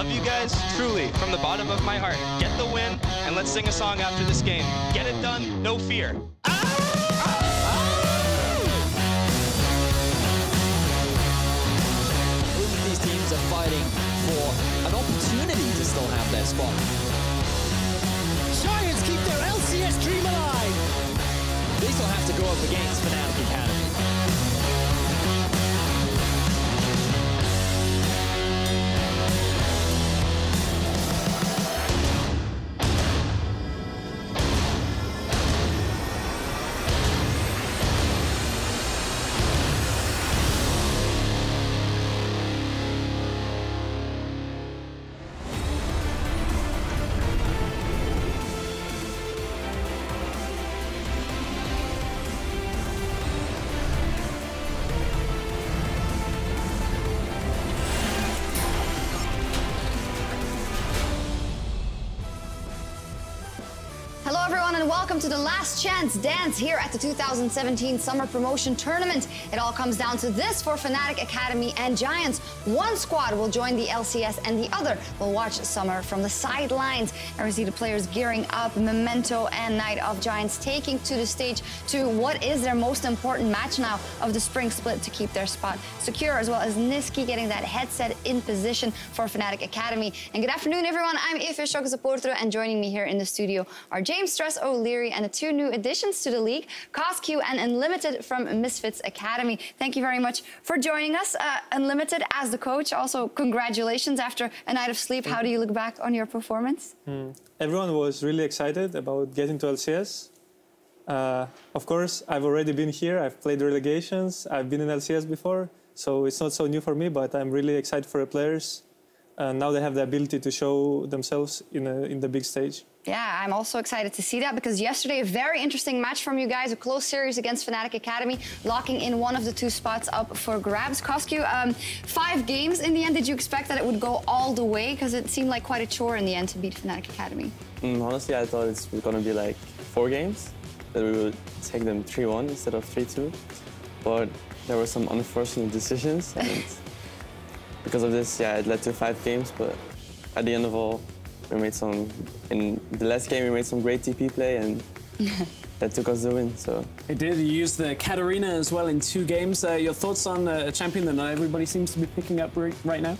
love you guys, truly, from the bottom of my heart. Get the win, and let's sing a song after this game. Get it done, no fear. Both of these teams are fighting for an opportunity to still have their spot. Giants keep their LCS dream alive. They still have to go up against Fnatic Academy. Hello everyone and welcome to the Last Chance Dance here at the 2017 Summer Promotion Tournament. It all comes down to this for Fnatic Academy and Giants. One squad will join the LCS and the other will watch Summer from the sidelines. And we see the players gearing up, Memento and Night of Giants taking to the stage to what is their most important match now of the spring split to keep their spot secure, as well as Niski getting that headset in position for Fnatic Academy. And good afternoon everyone, I'm Eufeushoka and joining me here in the studio are James Stress O'Leary and the two new additions to the league, CosQ and Unlimited from Misfits Academy. Thank you very much for joining us. Unlimited, as the coach, also congratulations after a night of sleep. How do you look back on your performance? Everyone was really excited about getting to LCS. Of course, I've already been here. I've played relegations. I've been in LCS before, so it's not so new for me, but I'm really excited for the players. Now they have the ability to show themselves in the big stage. Yeah, I'm also excited to see that because yesterday a very interesting match from you guys, a close series against Fnatic Academy, locking in one of the two spots up for grabs. CosQ, 5 games in the end. Did you expect that it would go all the way? Because it seemed like quite a chore in the end to beat Fnatic Academy. Honestly, I thought it was going to be like 4 games, that we would take them 3-1 instead of 3-2. But there were some unfortunate decisions, and because of this, yeah, it led to 5 games. But at the end of all, we made some, in the last game, we made some great TP play, and that took us the win. So it did. You used the Katarina as well in 2 games. Your thoughts on a champion that not everybody seems to be picking up right now?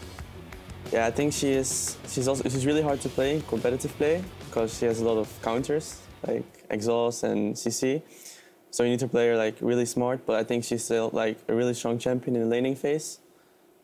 Yeah, I think she's really hard to play, competitive play, because she has a lot of counters like exhaust and CC. So you need to play her like really smart. But I think she's still like a really strong champion in the laning phase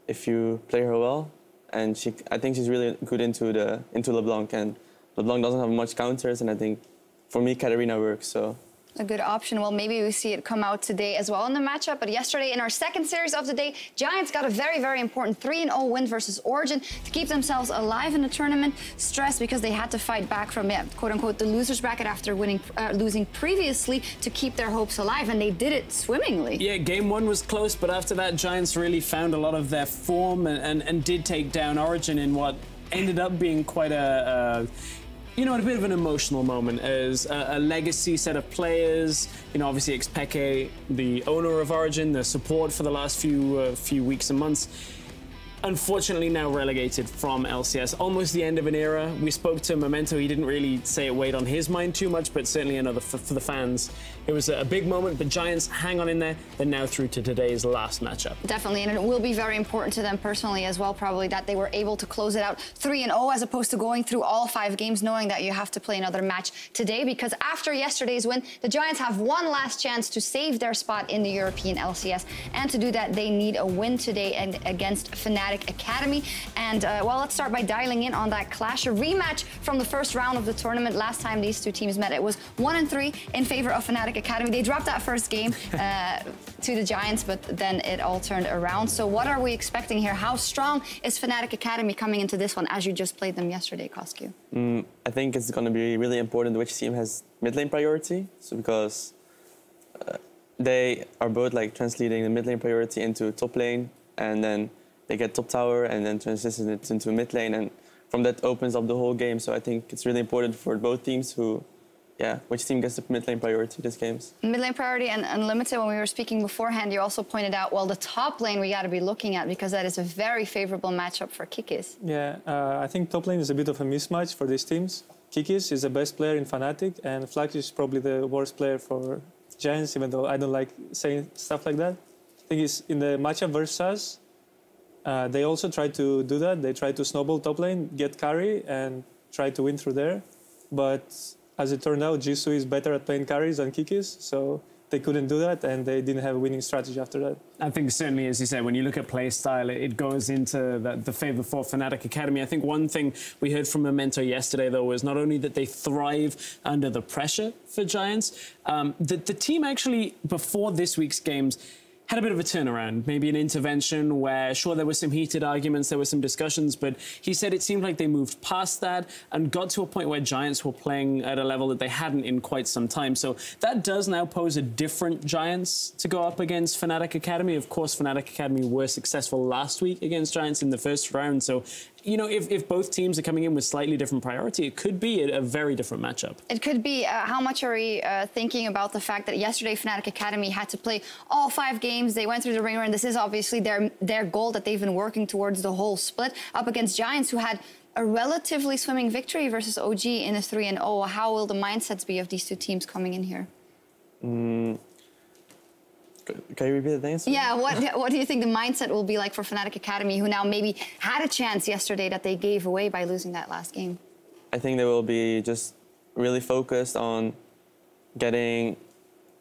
if you play her well. And I think she's really good into LeBlanc, and LeBlanc doesn't have much counters, and I think for me Katarina works. So a good option. Well, maybe we see it come out today as well in the matchup. But yesterday, in our second series of the day, Giants got a very, very important 3-0 win versus Origin to keep themselves alive in the tournament. Stressed because they had to fight back from, quote-unquote, the loser's bracket after losing previously to keep their hopes alive, and they did it swimmingly. Yeah, game 1 was close, but after that, Giants really found a lot of their form and did take down Origin in what ended up being quite a bit of an emotional moment as a legacy set of players. Obviously Xpeke, the owner of Origin, the support for the last few weeks and months, unfortunately now relegated from LCS. Almost the end of an era. We spoke to Memento. He didn't really say it weighed on his mind too much, but certainly another for the fans. It was a big moment, but Giants hang on in there. They're now through to today's last matchup. Definitely, and it will be very important to them personally as well, probably, that they were able to close it out 3-0 as opposed to going through all 5 games knowing that you have to play another match today, because after yesterday's win, the Giants have one last chance to save their spot in the European LCS, and to do that, they need a win today against Fnatic Academy. And well, let's start by dialing in on that clash, a rematch from the first round of the tournament. Last time these two teams met, it was 1-3 in favor of Fnatic Academy. They dropped that first game to the Giants, but then it all turned around. So what are we expecting here? How strong is Fnatic Academy coming into this one, as you just played them yesterday, CosQ? I think it's going to be really important which team has mid lane priority. So because they are both like translating the mid lane priority into top lane, and then they get top tower and then transition it into mid lane, and from that opens up the whole game. So I think it's really important for both teams who yeah, which team gets the mid lane priority this games. Mid lane priority and unlimited, when we were speaking beforehand, you also pointed out, well, the top lane we got to be looking at because that is a very favorable matchup for Kikis. Yeah, I think top lane is a bit of a mismatch for these teams. Kikis is the best player in Fnatic, and Flax is probably the worst player for Giants, even though I don't like saying stuff like that. I think it's in the matchup versus us, they also try to do that. They try to snowball top lane, get carry, and try to win through there. But as it turned out, Jisoo is better at playing carries than Kikis, so they couldn't do that, and they didn't have a winning strategy after that. I think certainly, as you said, when you look at play style, it goes into the favour for Fnatic Academy. I think one thing we heard from Memento yesterday, though, was not only that they thrive under the pressure for Giants, the team actually, before this week's games, had a bit of a turnaround, maybe an intervention where, sure, there were some heated arguments, there were some discussions, but he said it seemed like they moved past that and got to a point where Giants were playing at a level that they hadn't in quite some time. So that does now pose a different Giants to go up against Fnatic Academy. Of course, Fnatic Academy were successful last week against Giants in the first round. So, you know, if both teams are coming in with slightly different priority, it could be a very different matchup. It could be. How much are we thinking about the fact that yesterday Fnatic Academy had to play all 5 games? They went through the ringer, and this is obviously their goal that they've been working towards the whole split, up against Giants, who had a relatively swimming victory versus OG in a 3-0. How will the mindsets be of these two teams coming in here? Can you repeat the answer? Yeah, what do you think the mindset will be like for Fnatic Academy, who now maybe had a chance yesterday that they gave away by losing that last game? I think they will be just really focused on getting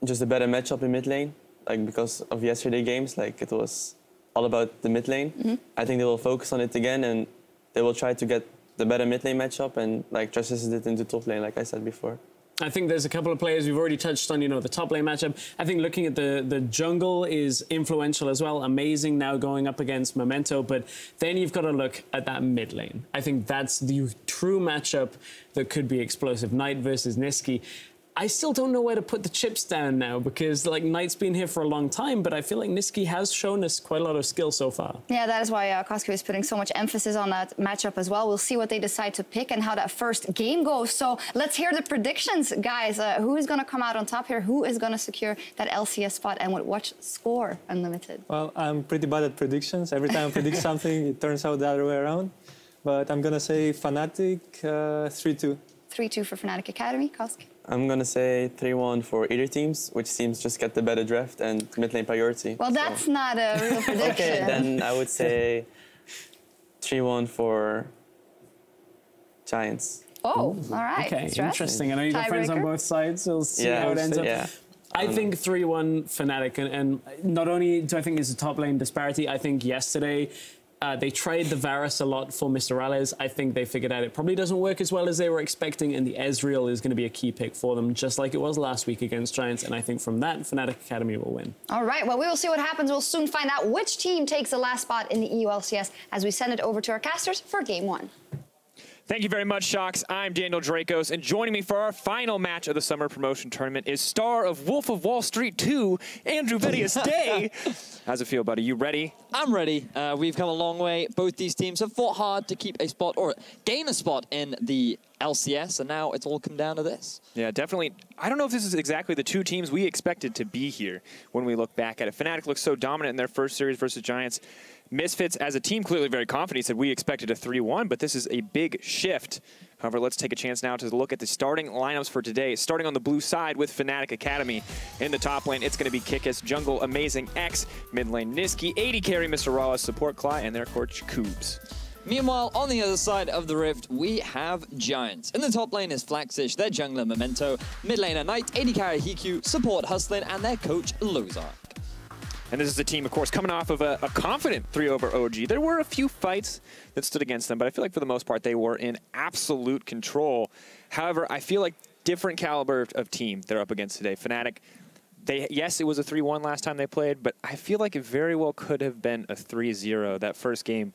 just a better matchup in mid lane. Like, because of yesterday games, like, it was all about the mid lane. Mm-hmm. I think they will focus on it again, and they will try to get the better mid lane matchup and, like, transition it into top lane, like I said before. I think there's a couple of players we've already touched on, you know, the top lane matchup. I think looking at the jungle is influential as well. Amazing now going up against Memento, but then you've got to look at that mid lane. I think that's the true matchup that could be explosive. Knight versus Niski. I still don't know where to put the chips down now because, like, Knight's been here for a long time, but I feel like Niski has shown us quite a lot of skill so far. Yeah, that is why Koski is putting so much emphasis on that matchup as well. We'll see what they decide to pick and how that first game goes. So let's hear the predictions, guys. Who is going to come out on top here? Who is going to secure that LCS spot, and with what score, Unlimited? Well, I'm pretty bad at predictions. Every time I predict something, it turns out the other way around. But I'm going to say Fnatic 3-2. 3-2 for Fnatic Academy, Koski? I'm going to say 3-1 for either teams, which teams just get the better draft and mid lane priority. Well, that's not a real prediction. Okay, then I would say 3-1 for Giants. Oh, all right. Okay, Stress. interesting. I know you've got friends on Tiebreaker? both sides, so we'll see Yeah, how it ends up. yeah. I think 3-1 Fnatic, and not only do I think there's a top lane disparity, I think yesterday they tried the Varus a lot for Mr. Rales. I think they figured out it probably doesn't work as well as they were expecting, and the Ezreal is going to be a key pick for them, just like it was last week against Giants, and I think from that, Fnatic Academy will win. All right, well, we will see what happens. We'll soon find out which team takes the last spot in the EULCS as we send it over to our casters for Game 1. Thank you very much, Shocks. I'm Daniel Dracos, and joining me for our final match of the Summer Promotion Tournament is star of Wolf of Wall Street 2, Andrew Vedius Day. How's it feel, buddy? You ready? I'm ready. We've come a long way. Both these teams have fought hard to keep a spot or gain a spot in the LCS, and now it's all come down to this. Yeah, definitely. I don't know if this is exactly the two teams we expected to be here when we look back at it. Fnatic looks so dominant in their first series versus Giants. Misfits, as a team, clearly very confident, said we expected a 3-1, but this is a big shift. However, let's take a chance now to look at the starting lineups for today. Starting on the blue side with Fnatic Academy. In the top lane, it's going to be Kikis, jungle, Amazing X, mid lane, Niski, 80 carry, Mr. Rala, support Cly, and their coach, Koobs. Meanwhile, on the other side of the rift, we have Giants. In the top lane is Flaxish, their jungler Memento, mid laner Knight, 80 carry Hiku, support Hustlin, and their coach Lozark. And this is a team, of course, coming off of a confident 3 over OG. There were a few fights that stood against them, but I feel like for the most part, they were in absolute control. However, I feel like different caliber of team they're up against today. Fnatic, yes, it was a 3-1 last time they played, but I feel like it very well could have been a 3-0. That first game,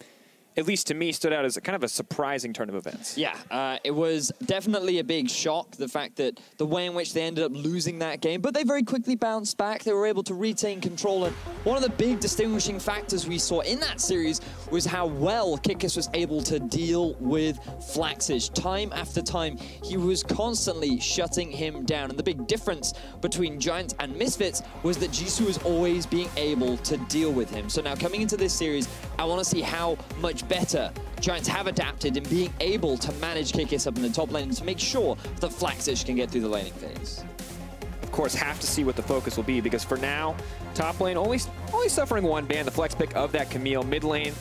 at least to me, stood out as kind of a surprising turn of events. Yeah, it was definitely a big shock, the fact that the way in which they ended up losing that game, but they very quickly bounced back. They were able to retain control, and one of the big distinguishing factors we saw in that series was how well Kikis was able to deal with Flaxish. Time after time, he was constantly shutting him down. And the big difference between Giants and Misfits was that Jisoo was always being able to deal with him. So now coming into this series, I want to see how much better Giants have adapted in being able to manage Kikis up in the top lane and to make sure that Flaxish can get through the laning phase. Of course, have to see what the focus will be, because for now, top lane only suffering one ban, the flex pick of that Camille. Mid lane,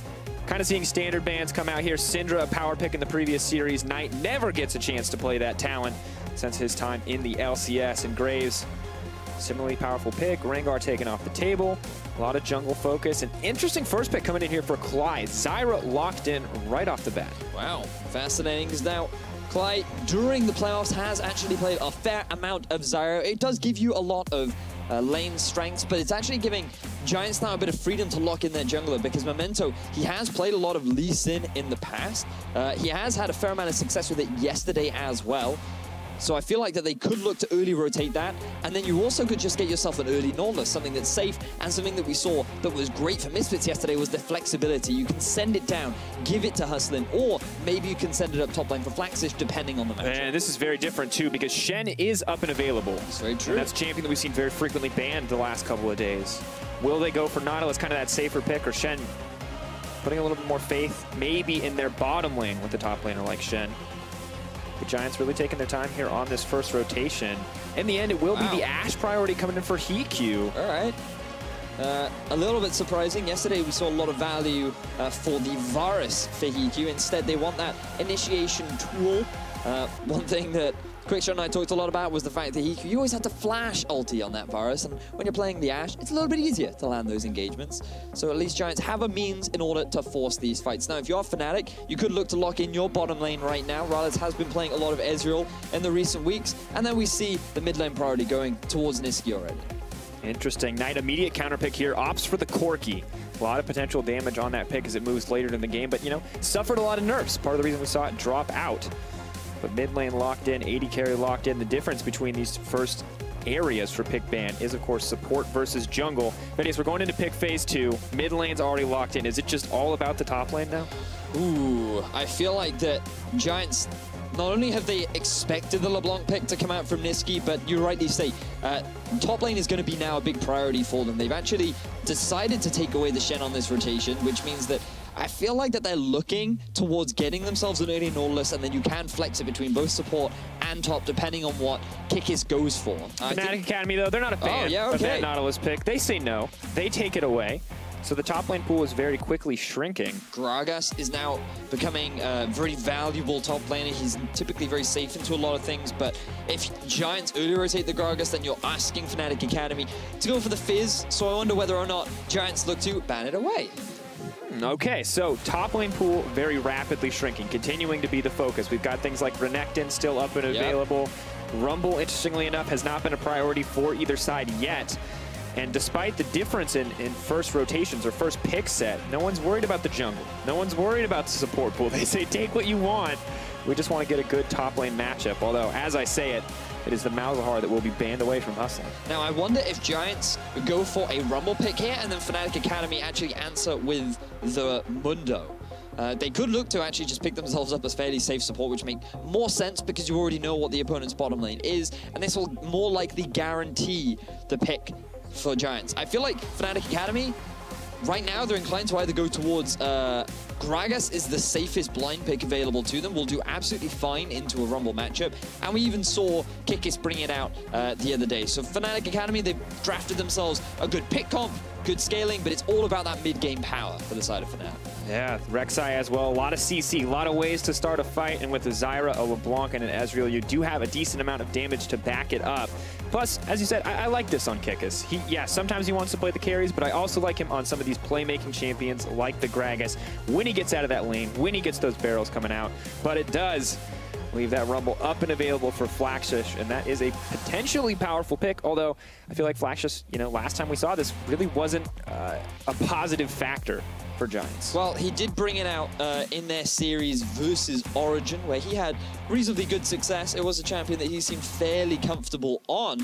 kind of seeing standard bans come out here. Syndra, a power pick in the previous series. Knight never gets a chance to play that talent since his time in the LCS. And Graves, similarly powerful pick. Rengar taken off the table. A lot of jungle focus. An interesting first pick coming in here for Clyde. Zyra locked in right off the bat. Wow, fascinating, because now Clyde, during the playoffs, has actually played a fair amount of Zyra. It does give you a lot of lane strengths, but it's actually giving Giants now a bit of freedom to lock in their jungler, because Memento, he has played a lot of Lee Sin in the past. He has had a fair amount of success with it yesterday as well. So I feel like that they could look to early rotate that, and then you also could just get yourself an early Nautilus, something that's safe, and something that we saw that was great for Misfits yesterday was the flexibility. You can send it down, give it to Hustlin, or maybe you can send it up top lane for Flaxish, depending on the matchup. And this is very different too, because Shen is up and available. That's very true. And that's a champion that we've seen very frequently banned the last couple of days. Will they go for Nautilus, kind of that safer pick, or Shen putting a little bit more faith maybe in their bottom lane with the top laner like Shen? The Giants really taking their time here on this first rotation. In the end, it will be the Ashe priority coming in for Hikyu. All right. A little bit surprising. Yesterday, we saw a lot of value for the Varus for Hikyu. Instead, they want that initiation tool. One thing that Quickshot and I talked a lot about was the fact that you always had to flash ulti on that Varus, and when you're playing the Ashe, it's a little bit easier to land those engagements. So at least Giants have a means in order to force these fights. Now, if you're Fnatic, you could look to lock in your bottom lane right now. Rallis has been playing a lot of Ezreal in the recent weeks, and then we see the mid lane priority going towards Niski already. Interesting. Knight, immediate counter pick here, opts for the Corki. A lot of potential damage on that pick as it moves later in the game, but, you know, suffered a lot of nerfs. Part of the reason we saw it drop out. But mid lane locked in, AD carry locked in. The difference between these first areas for pick ban is, of course, support versus jungle. But yes, we're going into pick phase 2. Mid lane's already locked in. Is it just all about the top lane now? Ooh, I feel like that Giants, not only have they expected the LeBlanc pick to come out from Niski, but you rightly say, top lane is going to be now a big priority for them. They've actually decided to take away the Shen on this rotation, which means that I feel like that they're looking towards getting themselves an early Nautilus, and then you can flex it between both support and top, depending on what Kikis goes for. Fnatic Academy, though, they're not a fan of that Nautilus pick. They say no. They take it away. So the top lane pool is very quickly shrinking. Gragas is now becoming a very valuable top laner. He's typically very safe into a lot of things, but if Giants early rotate the Gragas, then you're asking Fnatic Academy to go for the Fizz. So I wonder whether or not Giants look to ban it away. Okay, so top lane pool very rapidly shrinking, continuing to be the focus. We've got things like Renekton still up and available. Rumble, interestingly enough, has not been a priority for either side yet. And despite the difference in first rotations or first pick set, no one's worried about the jungle. No one's worried about the support pool. They say, take what you want. We just want to get a good top lane matchup. Although, as I say it, it is the Malzahar that will be banned away from Hustling. Now, I wonder if Giants go for a Rumble pick here and then Fnatic Academy actually answer with the Mundo. They could look to actually just pick themselves up as fairly safe support, which make more sense because you already know what the opponent's bottom lane is, and this will more likely guarantee the pick for Giants. I feel like Fnatic Academy, right now, they're inclined to either go towards Gragas is the safest blind pick available to them. Will do absolutely fine into a Rumble matchup. And we even saw Kikis bring it out the other day. So Fnatic Academy, they've drafted themselves a good pick comp, good scaling, but it's all about that mid-game power for the side of Fnatic. Yeah, Rek'Sai as well. A lot of CC, a lot of ways to start a fight. And with a Zyra, a LeBlanc, and an Ezreal, you do have a decent amount of damage to back it up. Plus, as you said, I like this on Kikis. Yeah, sometimes he wants to play the carries, but I also like him on some of these playmaking champions like the Gragas when he gets out of that lane, when he gets those barrels coming out. But it does leave that Rumble up and available for Flaxish, and that is a potentially powerful pick, although I feel like Flaxish, you know, last time we saw this really wasn't a positive factor for Giants. Well, he did bring it out in their series versus Origin, where he had reasonably good success. It was a champion that he seemed fairly comfortable on.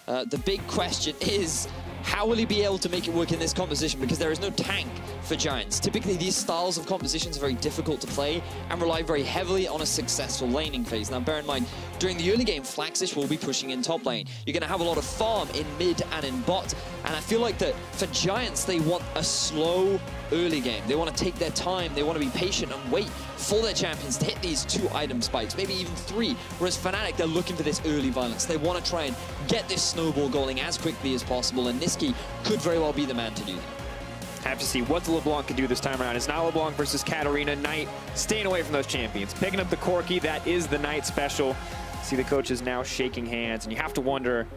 The big question is, How will he be able to make it work in this composition? Because there is no tank for Giants. Typically, these styles of compositions are very difficult to play and rely very heavily on a successful laning phase. Now, bear in mind, during the early game, Flaxish will be pushing in top lane. You're going to have a lot of farm in mid and in bot, and I feel like that for Giants, they want a slow early game. They want to take their time. They want to be patient and wait for their champions to hit these 2 item spikes, maybe even 3. Whereas Fnatic, they're looking for this early violence. They want to try and get this snowball going as quickly as possible, and Niski could very well be the man to do that. Have to see what the LeBlanc can do this time around. It's not LeBlanc versus Katarina. Knight staying away from those champions. Picking up the Corki, that is the Knight special. See the coaches now shaking hands, and you have to wonder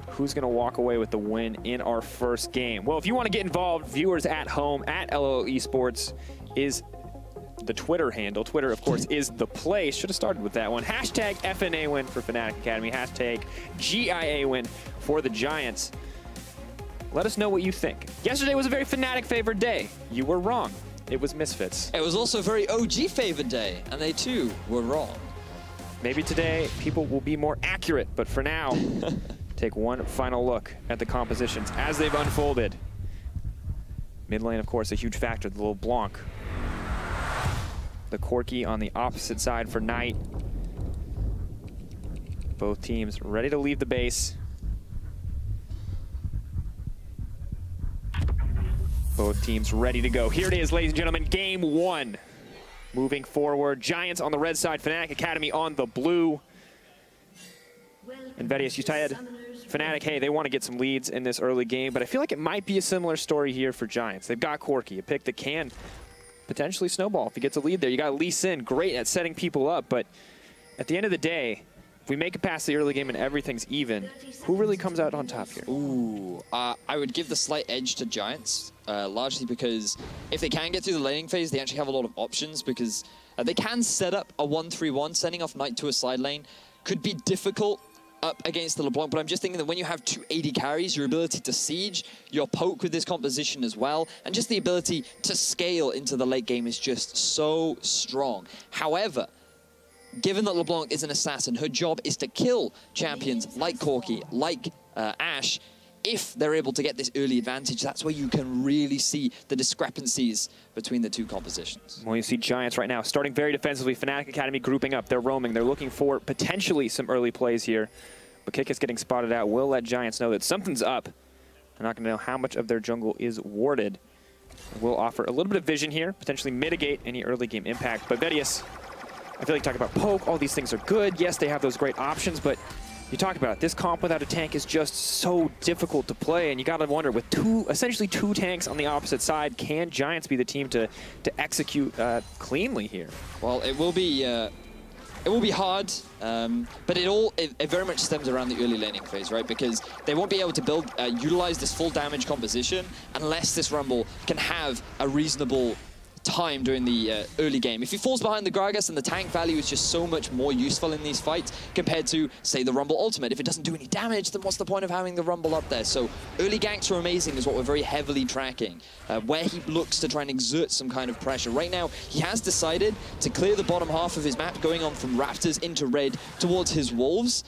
who's going to walk away with the win in our first game. Well, if you want to get involved, viewers at home, at LOL Esports is the Twitter handle. Twitter, of course, is the place. Should have started with that one. Hashtag FNA win for Fnatic Academy. Hashtag GIA win for the Giants. Let us know what you think. Yesterday was a very Fnatic favored day. You were wrong. It was Misfits. It was also a very OG favored day, and they too were wrong. Maybe today people will be more accurate, but for now, take one final look at the compositions as they've unfolded. Mid lane, of course, a huge factor, the LeBlanc. The Corki on the opposite side for Knight. Both teams ready to leave the base. Both teams ready to go. Here it is, ladies and gentlemen, game 1. Moving forward, Giants on the red side, Fnatic Academy on the blue. And Vedius, you said Fnatic, hey, they want to get some leads in this early game, but I feel like it might be a similar story here for Giants. They've got Corki, a pick that can potentially snowball if he gets a lead there. You got Lee Sin, great at setting people up, but at the end of the day, if we make it past the early game and everything's even, who really comes out on top here? Ooh, I would give the slight edge to Giants, largely because if they can get through the laning phase, they actually have a lot of options because they can set up a 1-3-1, sending off Knight to a side lane. Could be difficult up against the LeBlanc, but I'm just thinking that when you have 280 carries, your ability to siege, your poke with this composition as well, and just the ability to scale into the late game is just so strong. However, given that LeBlanc is an assassin, her job is to kill champions like Corki, like Ashe. If they're able to get this early advantage, that's where you can really see the discrepancies between the two compositions. Well, you see Giants right now starting very defensively. Fnatic Academy grouping up. They're roaming. They're looking for potentially some early plays here. But Kick is getting spotted out. Will let Giants know that something's up. They're not going to know how much of their jungle is warded. We'll offer a little bit of vision here, potentially mitigate any early game impact. But Vedius, I feel like talking about poke, all these things are good. Yes, they have those great options, but you talked about it. This comp without a tank is just so difficult to play, and you got to wonder, with essentially two tanks on the opposite side, can Giants be the team to execute cleanly here? Well, it will be hard, but it very much stems around the early laning phase, right? Because they won't be able to utilize this full damage composition unless this Rumble can have a reasonable time during the early game. If he falls behind the Gragas, and the tank value is just so much more useful in these fights compared to, say, the Rumble Ultimate. If it doesn't do any damage, then what's the point of having the Rumble up there? So early ganks are amazing is what we're very heavily tracking, where he looks to try and exert some kind of pressure. Right now, he has decided to clear the bottom half of his map, going on from Raptors into red towards his Wolves.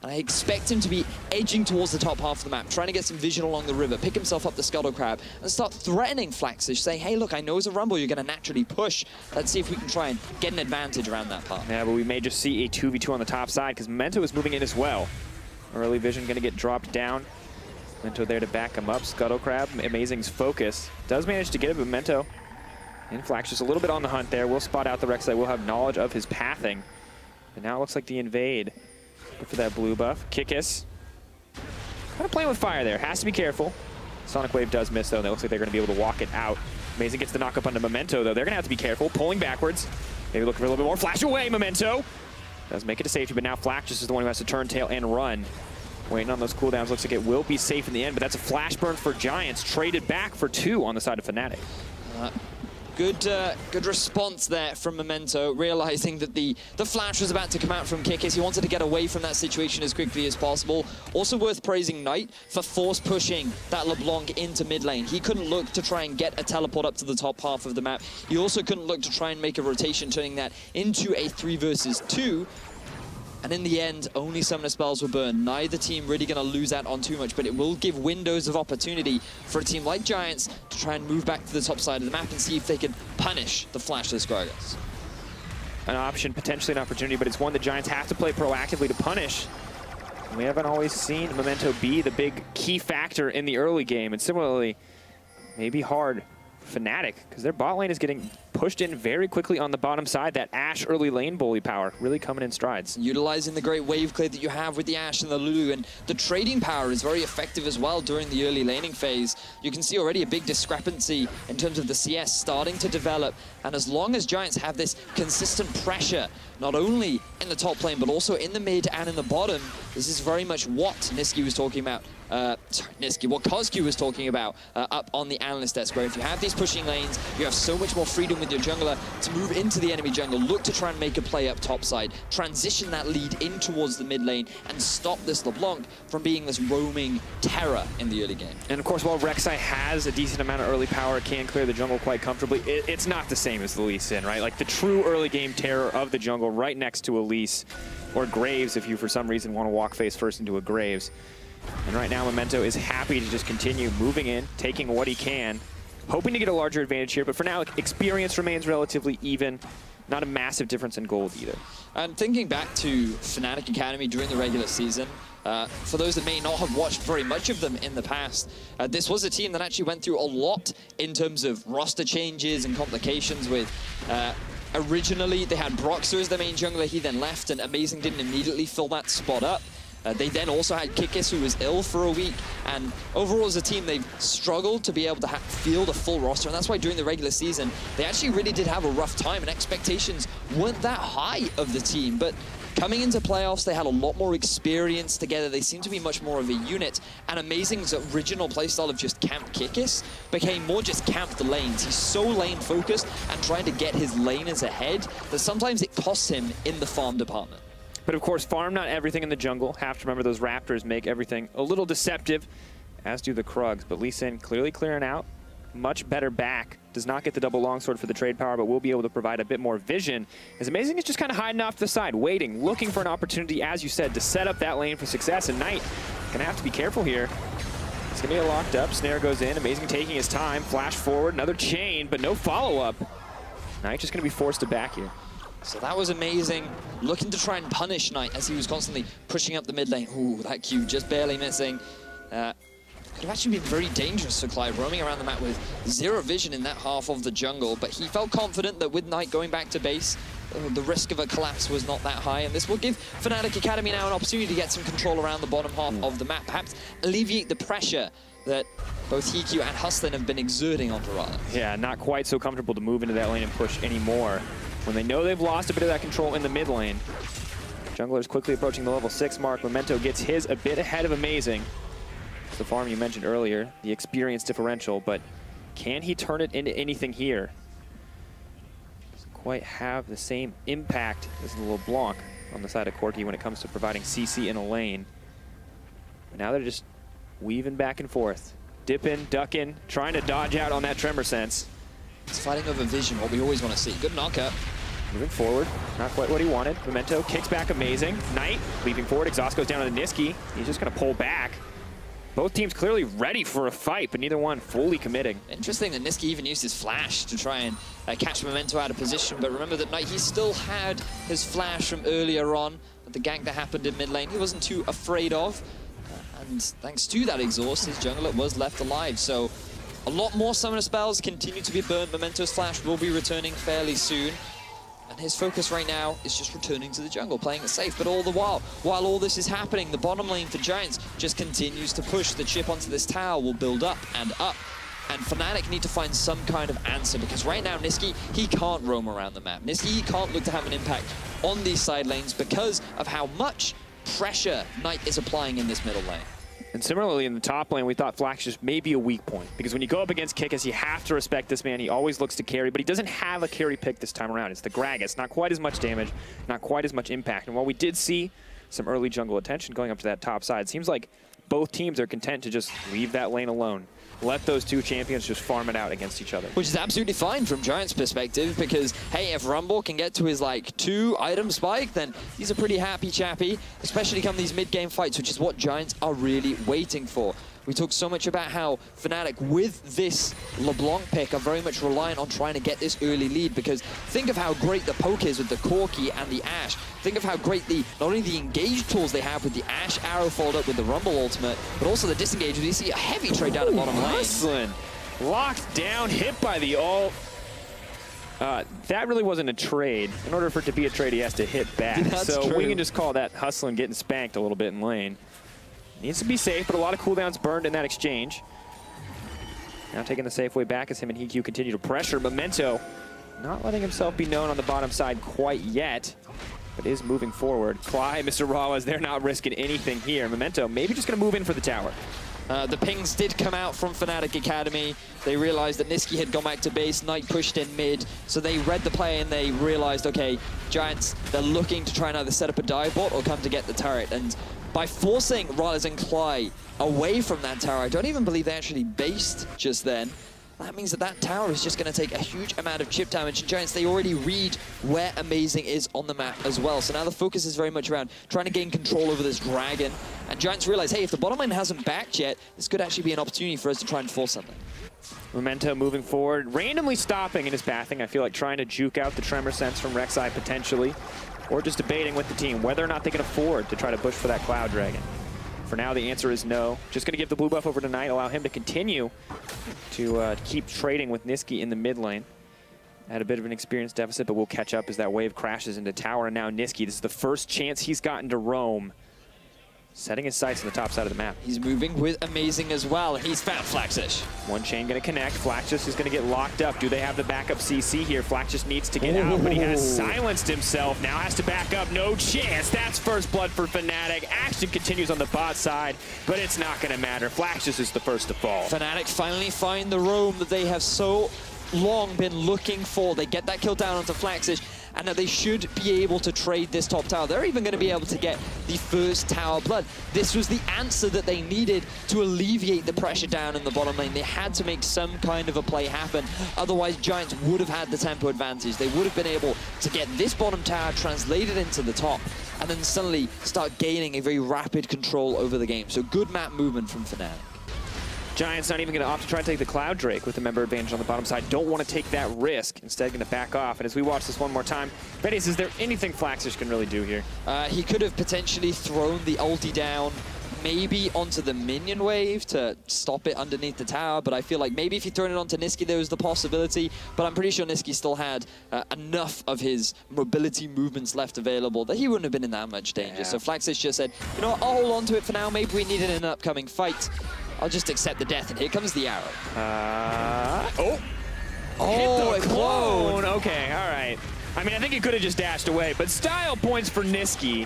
And I expect him to be edging towards the top half of the map, trying to get some vision along the river, pick himself up the Scuttle Crab, and start threatening Flaxish, saying, hey, look, I know it's a Rumble, you're going to naturally push. Let's see if we can try and get an advantage around that part. Yeah, but we may just see a 2v2 on the top side, because Memento is moving in as well. Early vision going to get dropped down. Memento there to back him up. Scuttle Crab, Amazing's focus. Does manage to get it, but Memento and Flax just a little bit on the hunt there. We'll spot out the Rek'Sai. We'll have knowledge of his pathing. But now it looks like the invade. Good for that blue buff. Kikis. Kind of playing with fire there. Has to be careful. Sonic Wave does miss, though, and it looks like they're going to be able to walk it out. Amazing gets the knock up onto Memento, though. They're going to have to be careful. Pulling backwards. Maybe looking for a little bit more. Flash away, Memento. Does make it to safety, but now Flax just is the one who has to turn tail and run. Waiting on those cooldowns. Looks like it will be safe in the end, but that's a flash burn for Giants. Traded back for 2 on the side of Fnatic. Good response there from Memento, realizing that the flash was about to come out from Kikis. He wanted to get away from that situation as quickly as possible. Also worth praising Knight for force pushing that LeBlanc into mid lane. He couldn't look to try and get a teleport up to the top half of the map. He also couldn't look to try and make a rotation, turning that into a 3 versus 2. And in the end, only Summoner Spells were burned. Neither team really going to lose out on too much, but it will give windows of opportunity for a team like Giants to try and move back to the top side of the map and see if they can punish the Flashless Gragas. An option, potentially an opportunity, but it's one the Giants have to play proactively to punish. We haven't always seen Memento be the big key factor in the early game, and similarly, maybe hard for Fnatic, because their bot lane is getting pushed in very quickly on the bottom side. That Ashe early lane bully power really coming in strides. Utilizing the great wave clear that you have with the Ashe and the Lulu, and the trading power is very effective as well during the early laning phase. You can see already a big discrepancy in terms of the CS starting to develop, and as long as Giants have this consistent pressure, not only in the top lane, but also in the mid and in the bottom, this is very much what Niski was talking about. What Kozku was talking about up on the analyst desk, where if you have these pushing lanes, you have so much more freedom with your jungler to move into the enemy jungle, look to try and make a play up top side, transition that lead in towards the mid lane, and stop this LeBlanc from being this roaming terror in the early game. And of course, while Rek'Sai has a decent amount of early power, can clear the jungle quite comfortably, it's not the same as the Lee Sin, right? Like the true early game terror of the jungle right next to Elise, or Graves if you for some reason want to walk face first into a Graves. And right now, Memento is happy to just continue moving in, taking what he can, hoping to get a larger advantage here. But for now, experience remains relatively even. Not a massive difference in gold either. And thinking back to Fnatic Academy during the regular season, for those that may not have watched very much of them in the past, this was a team that actually went through a lot in terms of roster changes and complications with... originally, they had Broxer as the main jungler. He then left, and Amazing didn't immediately fill that spot up. They then also had Kikis, who was ill for a week, and overall as a team, they've struggled to be able to field a full roster, and that's why during the regular season, they actually really did have a rough time, and expectations weren't that high of the team. But coming into playoffs, they had a lot more experience together. They seemed to be much more of a unit, and Amazing's original playstyle of just camp Kikis became more just camp the lanes. He's so lane focused and trying to get his laners ahead that sometimes it costs him in the farm department. But of course, farm not everything in the jungle. Have to remember those Raptors make everything a little deceptive, as do the Krugs. But Lee Sin clearly clearing out. Much better back. Does not get the double longsword for the trade power, but will be able to provide a bit more vision. As Amazing is just kind of hiding off to the side, waiting, looking for an opportunity, as you said, to set up that lane for success. And Knight gonna have to be careful here. It's gonna get locked up. Snare goes in. Amazing taking his time. Flash forward, another chain, but no follow-up. Knight just gonna be forced to back here. So that was Amazing, looking to try and punish Knight as he was constantly pushing up the mid lane. Ooh, that Q just barely missing. Could have actually been very dangerous for Clive, roaming around the map with zero vision in that half of the jungle, but he felt confident that with Knight going back to base, the risk of a collapse was not that high, and this will give Fnatic Academy now an opportunity to get some control around the bottom half of the map, perhaps alleviate the pressure that both Hikyu and Hustlin have been exerting onto Rada. Yeah, not quite so comfortable to move into that lane and push anymore. When they know they've lost a bit of that control in the mid lane. Junglers quickly approaching the level 6 mark. Memento gets his a bit ahead of Amazing. It's the farm you mentioned earlier, the experience differential, but can he turn it into anything here? Doesn't quite have the same impact as the LeBlanc on the side of Corki when it comes to providing CC in a lane. But now they're just weaving back and forth. Dip in, duck in, trying to dodge out on that Tremor Sense. He's fighting over vision, what we always want to see. Good knockup. Moving forward, not quite what he wanted. Memento kicks back Amazing. Knight leaping forward. Exhaust goes down on the Niski. He's just going to pull back. Both teams clearly ready for a fight, but neither one fully committing. Interesting that Niski even used his flash to try and catch Memento out of position, but remember that Knight, he still had his flash from earlier on, the gank that happened in mid lane. He wasn't too afraid of, and thanks to that exhaust, his jungler was left alive. So a lot more summoner spells continue to be burned. Memento's flash will be returning fairly soon. And his focus right now is just returning to the jungle, playing it safe. But all the while all this is happening, the bottom lane for Giants just continues to push. The chip onto this tower will build up and up. And Fnatic need to find some kind of answer, because right now Niski, he can't roam around the map. Niski, he can't look to have an impact on these side lanes because of how much pressure Knight is applying in this middle lane. And similarly, in the top lane, we thought Flash just may be a weak point. Because when you go up against Kikis, you have to respect this man. He always looks to carry, but he doesn't have a carry pick this time around. It's the Gragas. Not quite as much damage, not quite as much impact. And while we did see some early jungle attention going up to that top side, it seems like both teams are content to just leave that lane alone. Let those two champions just farm it out against each other. Which is absolutely fine from Giants' perspective, because, hey, if Rumble can get to his, like, 2-item spike, then he's a pretty happy chappy, especially come these mid-game fights, which is what Giants are really waiting for. We talked so much about how Fnatic, with this LeBlanc pick, are very much reliant on trying to get this early lead, because think of how great the poke is with the Corki and the Ashe. Think of how great not only the engage tools they have with the Ashe arrow followed up with the Rumble ultimate, but also the disengage. You see a heavy trade down the bottom lane. Hustling. Locked down, hit by the ult. That really wasn't a trade. In order for it to be a trade, he has to hit back. That's so true. We can just call that hustling, getting spanked a little bit in lane. Needs to be safe, but a lot of cooldowns burned in that exchange. Now taking the safe way back as him and Hikyu continue to pressure. Memento not letting himself be known on the bottom side quite yet, but is moving forward. Clyde, Mr. Rawaz, they're not risking anything here. Memento maybe just going to move in for the tower. The pings did come out from Fnatic Academy. They realized that Niski had gone back to base, Knight pushed in mid, so they read the play and they realized, okay, Giants, they're looking to try and either set up a dive bot or come to get the turret. And by forcing Rawaz and Clyde away from that tower, I don't even believe they actually based just then. That means that that tower is just going to take a huge amount of chip damage. And Giants, they already read where Amazing is on the map as well. So now the focus is very much around trying to gain control over this dragon. And Giants realize, hey, if the bottom lane hasn't backed yet, this could actually be an opportunity for us to try and force something. Memento moving forward, randomly stopping in his pathing. I feel like trying to juke out the Tremor Sense from Rek'Sai potentially, or just debating with the team whether or not they can afford to try to push for that Cloud Dragon. For now, the answer is no. Just going to give the blue buff over to Knight, allow him to continue to keep trading with Niski in the mid lane. Had a bit of an experience deficit, but we'll catch up as that wave crashes into tower. And now Niski, this is the first chance he's gotten to roam. Setting his sights on the top side of the map. He's moving with Amazing as well, and he's found Flaxish. One chain going to connect. Flaxus is going to get locked up. Do they have the backup CC here? Flaxus needs to get out, but he has silenced himself. Now has to back up. No chance. That's first blood for Fnatic. Action continues on the bot side, but it's not going to matter. Flaxus is the first to fall. Fnatic finally find the roam that they have so long been looking for. They get that kill down onto Flaxish, and now they should be able to trade this top tower. They're even going to be able to get the first tower blood. This was the answer that they needed to alleviate the pressure down in the bottom lane. They had to make some kind of a play happen. Otherwise, Giants would have had the tempo advantage. They would have been able to get this bottom tower translated into the top, and then suddenly start gaining a very rapid control over the game. So good map movement from Fnatic. Giants not even going to opt to try and take the Cloud Drake with the member advantage on the bottom side. Don't want to take that risk. Instead, going to back off. And as we watch this one more time, Betty's, is there anything Flaxish can really do here? He could have potentially thrown the ulti down, maybe onto the minion wave to stop it underneath the tower, but I feel like maybe if you thrown it onto Niski, there was the possibility, but I'm pretty sure Niski still had enough of his mobility movements left available that he wouldn't have been in that much danger. Yeah. So Flaxish just said, you know what, I'll hold on to it for now. Maybe we need it in an upcoming fight. I'll just accept the death, and here comes the arrow. Oh, hit the clone. Okay, all right. I mean, I think he could have just dashed away, but style points for Niski.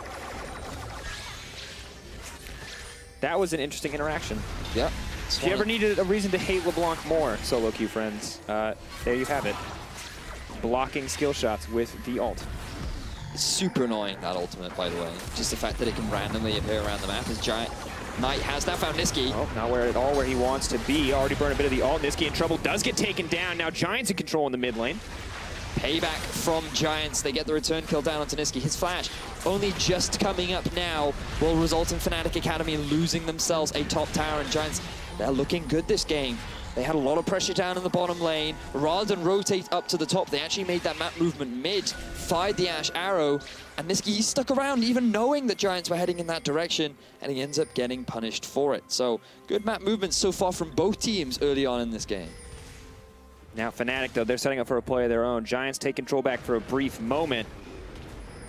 That was an interesting interaction. Yep. If you ever needed a reason to hate LeBlanc more, solo queue friends, there you have it. Blocking skill shots with the ult. It's super annoying, that ultimate, by the way. Just the fact that it can randomly appear around the map is giant. Knight has now found Niski. Oh, not where at all where he wants to be. Already burned a bit of the ult. Niski in trouble, does get taken down. Now Giants in control in the mid lane. Payback from Giants. They get the return kill down onto Niski. His flash, only just coming up now, will result in Fnatic Academy losing themselves a top tower. And Giants, they're looking good this game. They had a lot of pressure down in the bottom lane. Rather than rotate up to the top, they actually made that map movement mid, fired the Ashe arrow, and Niski, he stuck around even knowing that Giants were heading in that direction, and he ends up getting punished for it. So good map movements so far from both teams early on in this game. Now Fnatic, though, they're setting up for a play of their own. Giants take control back for a brief moment.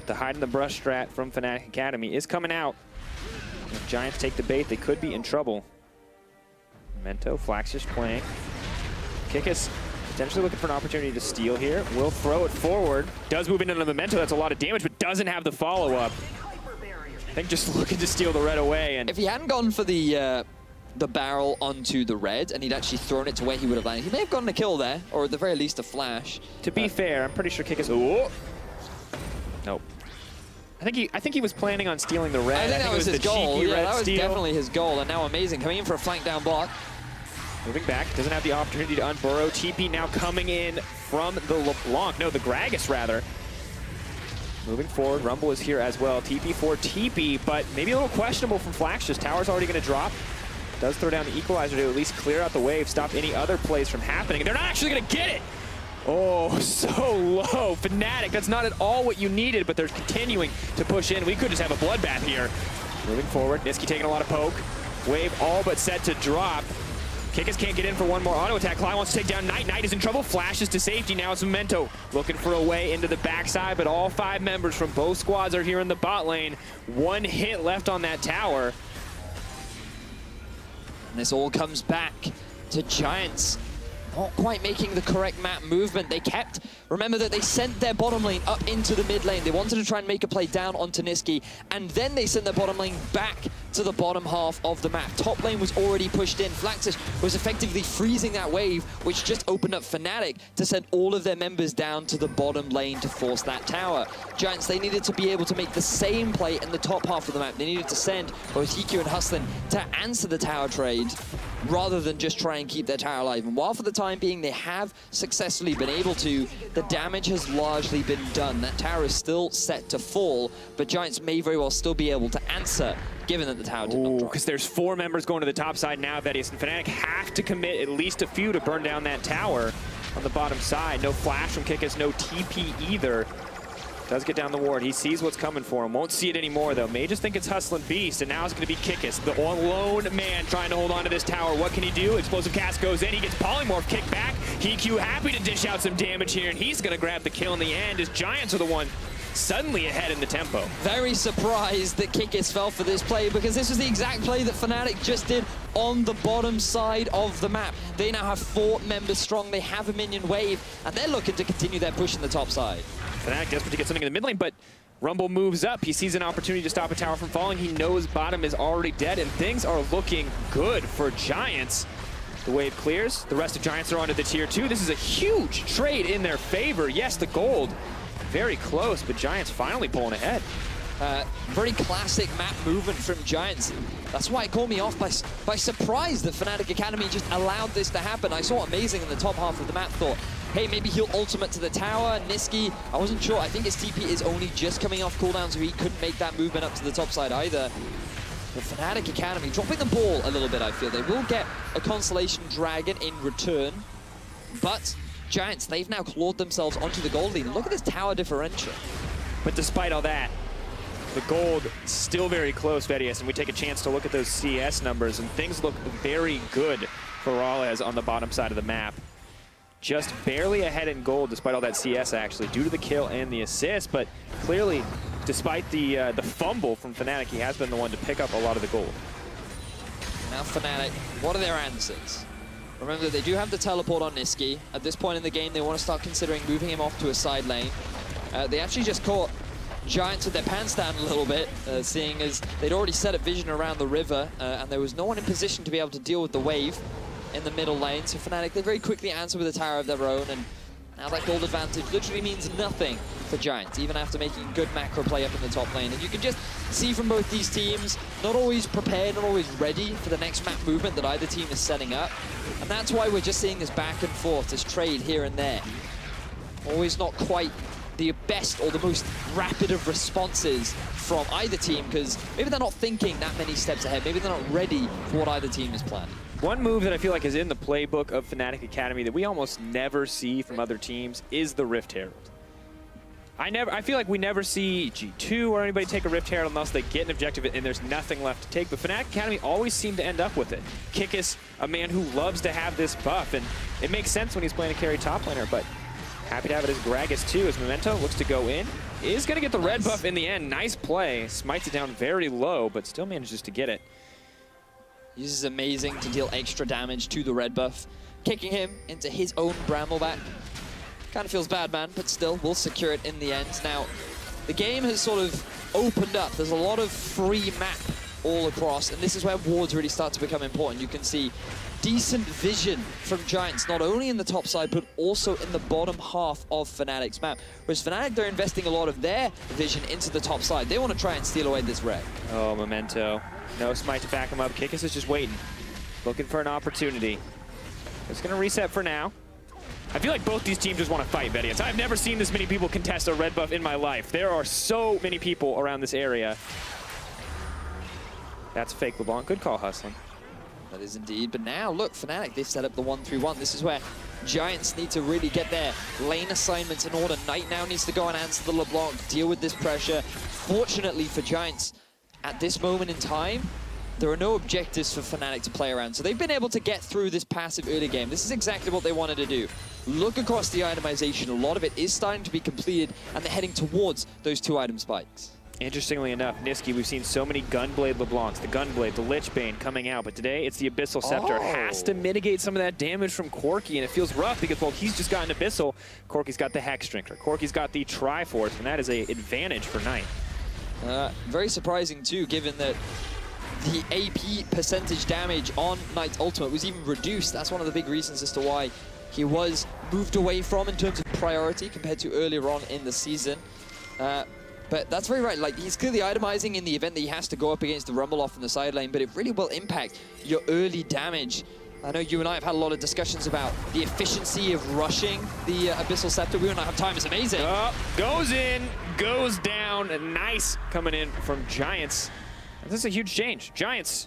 The hide in the brush strat from Fnatic Academy is coming out. If Giants take the bait, they could be in trouble. Memento, Flaxish playing. Kikis potentially looking for an opportunity to steal here. Will throw it forward. Does move into the Memento. That's a lot of damage, but doesn't have the follow-up. I think just looking to steal the red away. And if he hadn't gone for the barrel onto the red and he'd actually thrown it to where he would have landed, he may have gotten a kill there, or at the very least a flash. To be fair, I'm pretty sure Kikis... Oh! Nope. I think he was planning on stealing the red. I think that was his goal. Yeah, that was steal. definitely his goal. And now Amazing coming in for a flank down block. Moving back, doesn't have the opportunity to unburrow. TP now coming in from the LeBlanc. No, the Gragas rather. Moving forward, Rumble is here as well. TP for TP, but maybe a little questionable from Flaxus. Tower's already going to drop. Does throw down the equalizer to at least clear out the wave, stop any other plays from happening. They're not actually going to get it. Oh, so low. Fnatic, that's not at all what you needed, but they're continuing to push in. We could just have a bloodbath here. Moving forward, Nisqy taking a lot of poke. Wave all but set to drop. Kikis can't get in for one more auto attack. Clyde wants to take down Knight. Knight is in trouble. Flashes to safety. Now it's Memento looking for a way into the backside, but all 5 members from both squads are here in the bot lane. 1 hit left on that tower. And this all comes back to Giants. Not quite making the correct map movement. They kept, remember that they sent their bottom lane up into the mid lane. They wanted to try and make a play down onto Nisqy, and then they sent their bottom lane back to the bottom half of the map. Top lane was already pushed in. Flaxus was effectively freezing that wave, which just opened up Fnatic to send all of their members down to the bottom lane to force that tower. Giants, they needed to be able to make the same play in the top half of the map. They needed to send both Hiku and Hustlin to answer the tower trade, rather than just try and keep their tower alive. And while for the time being they have successfully been able to, the damage has largely been done. That tower is still set to fall, but Giants may very well still be able to answer, given that the tower did not drop. Because there's 4 members going to the top side now, Vedius, and Fnatic have to commit at least a few to burn down that tower on the bottom side. No flash from Kikis, no TP either. Does get down the ward. He sees what's coming for him. Won't see it anymore, though. May just think it's Hustlin' Beast, and now it's going to be Kikis, the lone man trying to hold on to this tower. What can he do? Explosive Cast goes in. He gets Polymorph kicked back. Hiku happy to dish out some damage here, and he's going to grab the kill in the end as Giants are the one suddenly ahead in the tempo. Very surprised that Kikis fell for this play, because this was the exact play that Fnatic just did on the bottom side of the map. They now have 4 members strong. They have a minion wave, and they're looking to continue their push in the top side. Fnatic desperate to get something in the mid lane, but Rumble moves up. He sees an opportunity to stop a tower from falling. He knows bottom is already dead, and things are looking good for Giants. The wave clears. The rest of Giants are onto the tier 2. This is a huge trade in their favor. Yes, the gold very close, but Giants finally pulling ahead. Very classic map movement from Giants. That's why it caught me off by surprise that Fnatic Academy just allowed this to happen. I saw Amazing in the top half of the map, thought, hey, maybe he'll ultimate to the tower. Nisqy, I wasn't sure. I think his TP is only just coming off cooldown, so he couldn't make that movement up to the top side either. The Fnatic Academy dropping the ball a little bit, I feel. They will get a Constellation Dragon in return, but Giants, they've now clawed themselves onto the gold lead. Look at this tower differential. But despite all that, the gold still very close, Vedius, and we take a chance to look at those CS numbers, and things look very good for Rales on the bottom side of the map. Just barely ahead in gold, despite all that CS, actually, due to the kill and the assist, but clearly, despite the fumble from Fnatic, he has been the one to pick up a lot of the gold. Now Fnatic, what are their answers? Remember, they do have the teleport on Nisqy. At this point in the game, they want to start considering moving him off to a side lane. They actually just caught Giants with their pants down a little bit, seeing as they'd already set a vision around the river, and there was no one in position to be able to deal with the wave in the middle lane. So Fnatic, they very quickly answer with a tower of their own, and now that gold advantage literally means nothing for Giants, even after making good macro play up in the top lane. And you can just see from both these teams, not always prepared, not always ready for the next map movement that either team is setting up. And that's why we're just seeing this back and forth, this trade here and there. Always not quite the best or the most rapid of responses from either team, because maybe they're not thinking that many steps ahead. Maybe they're not ready for what either team is planning. One move that I feel like is in the playbook of Fnatic Academy that we almost never see from other teams is the Rift Herald. I feel like we never see G2 or anybody take a Rift Herald unless they get an objective and there's nothing left to take. But Fnatic Academy always seem to end up with it. Kikis, a man who loves to have this buff, and it makes sense when he's playing a carry top laner, but happy to have it as Gragas too, as Memento looks to go in. Is going to get the red buff in the end. Nice play. Smites it down very low, but still manages to get it. Uses Amazing to deal extra damage to the red buff, kicking him into his own Brambleback. Kind of feels bad, man, but still, we'll secure it in the end. Now, the game has sort of opened up. There's a lot of free map all across, and this is where wards really start to become important. You can see decent vision from Giants, not only in the top side, but also in the bottom half of Fnatic's map. Whereas Fnatic, they're investing a lot of their vision into the top side. They want to try and steal away this wreck. Oh, Memento. No smite to back him up. Kikis is just waiting, looking for an opportunity. It's going to reset for now. I feel like both these teams just want to fight, Vedians. I've never seen this many people contest a red buff in my life. There are so many people around this area. That's fake LeBlanc. Good call, Hustling. That is indeed. But now, look, Fnatic, they've set up the 1-3-1. This is where Giants need to really get their lane assignments in order. Knight now needs to go and answer the LeBlanc, deal with this pressure. Fortunately for Giants, at this moment in time, there are no objectives for Fnatic to play around. So they've been able to get through this passive early game. This is exactly what they wanted to do. Look across the itemization. A lot of it is starting to be completed, and they're heading towards those 2-item spikes. Interestingly enough, Niski, we've seen so many Gunblade LeBlancs, the Gunblade, the Lichbane coming out, but today it's the Abyssal Scepter. Has to mitigate some of that damage from Corki, and it feels rough because, well, he's just gotten Abyssal. Corki's got the Hex Drinker. Corki's got the Triforce, and that is an advantage for Knight. Very surprising, too, given that the AP percentage damage on Knight's ultimate was even reduced. That's one of the big reasons as to why he was moved away from in terms of priority compared to earlier on in the season. But that's very right. Like, he's clearly itemizing in the event that he has to go up against the Rumble off in the side lane, but it really will impact your early damage. I know you and I have had a lot of discussions about the efficiency of rushing the Abyssal Scepter. We don't have time. It's amazing. Goes in, goes down. Nice coming in from Giants. This is a huge change. Giants,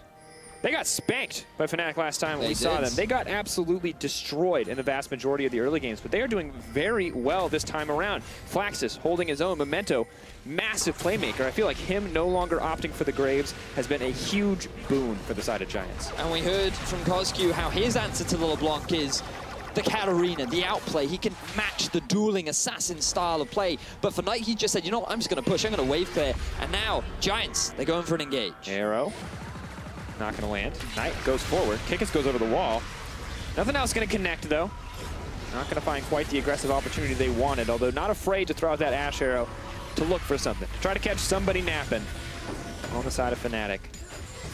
they got spanked by Fnatic last time when we saw them. They got absolutely destroyed in the vast majority of the early games, but they are doing very well this time around. Flaxus holding his own. Memento, massive playmaker. I feel like him no longer opting for the Graves has been a huge boon for the side of Giants. And we heard from Cosq how his answer to the LeBlanc is the Katarina, the outplay. He can match the dueling assassin style of play. But for Knight, he just said, you know what, I'm just going to push. I'm going to wave clear. And now, Giants, they're going for an engage. Arrow. Not going to land. Knight goes forward. Kikis goes over the wall. Nothing else going to connect, though. Not going to find quite the aggressive opportunity they wanted, although not afraid to throw out that Ash Arrow to look for something. Try to catch somebody napping on the side of Fnatic.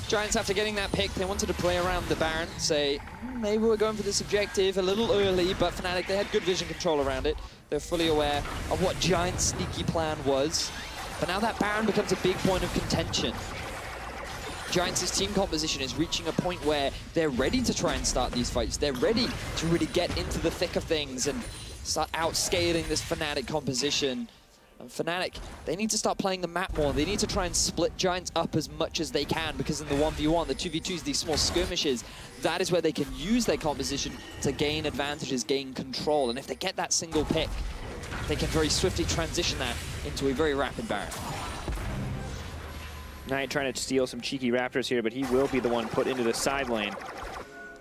Giants, after getting that pick, they wanted to play around the Baron, say, maybe we're going for this objective a little early, but Fnatic, they had good vision control around it. They're fully aware of what Giants' sneaky plan was. But now that Baron becomes a big point of contention. Giants' team composition is reaching a point where they're ready to try and start these fights. They're ready to really get into the thick of things and start outscaling this Fnatic composition. And Fnatic, they need to start playing the map more. They need to try and split Giants up as much as they can, because in the 1v1, the 2v2s, these small skirmishes, that is where they can use their composition to gain advantages, gain control. And if they get that single pick, they can very swiftly transition that into a very rapid Baron. Knight trying to steal some cheeky Raptors here, but he will be the one put into the side lane.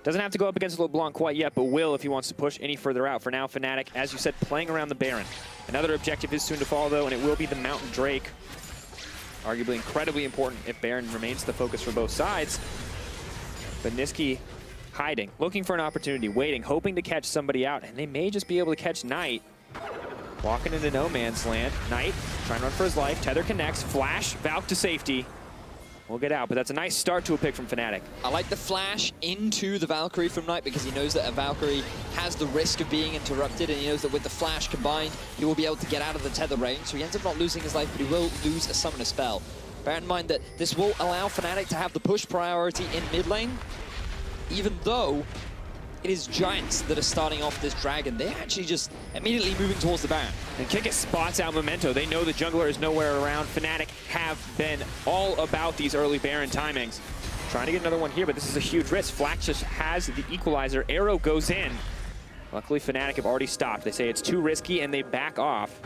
Doesn't have to go up against LeBlanc quite yet, but will if he wants to push any further out. For now, Fnatic, as you said, playing around the Baron. Another objective is soon to follow, though, and it will be the Mountain Drake. Arguably incredibly important if Baron remains the focus for both sides. But Niski hiding, looking for an opportunity, waiting, hoping to catch somebody out, and they may just be able to catch Knight. Walking into no man's land. Knight trying to run for his life. Tether connects. Flash. Valk to safety. We'll get out, but that's a nice start to a pick from Fnatic. I like the flash into the Valkyrie from Knight, because he knows that a Valkyrie has the risk of being interrupted, and he knows that with the flash combined, he will be able to get out of the tether range. So he ends up not losing his life, but he will lose a summoner spell. Bear in mind that this will allow Fnatic to have the push priority in mid lane, even though it is Giants that are starting off this Dragon. They're actually just immediately moving towards the Baron. And Kikis spots out Memento. They know the jungler is nowhere around. Fnatic have been all about these early Baron timings. Trying to get another one here, but this is a huge risk. Flax just has the equalizer. Arrow goes in. Luckily, Fnatic have already stopped. They say it's too risky, and they back off.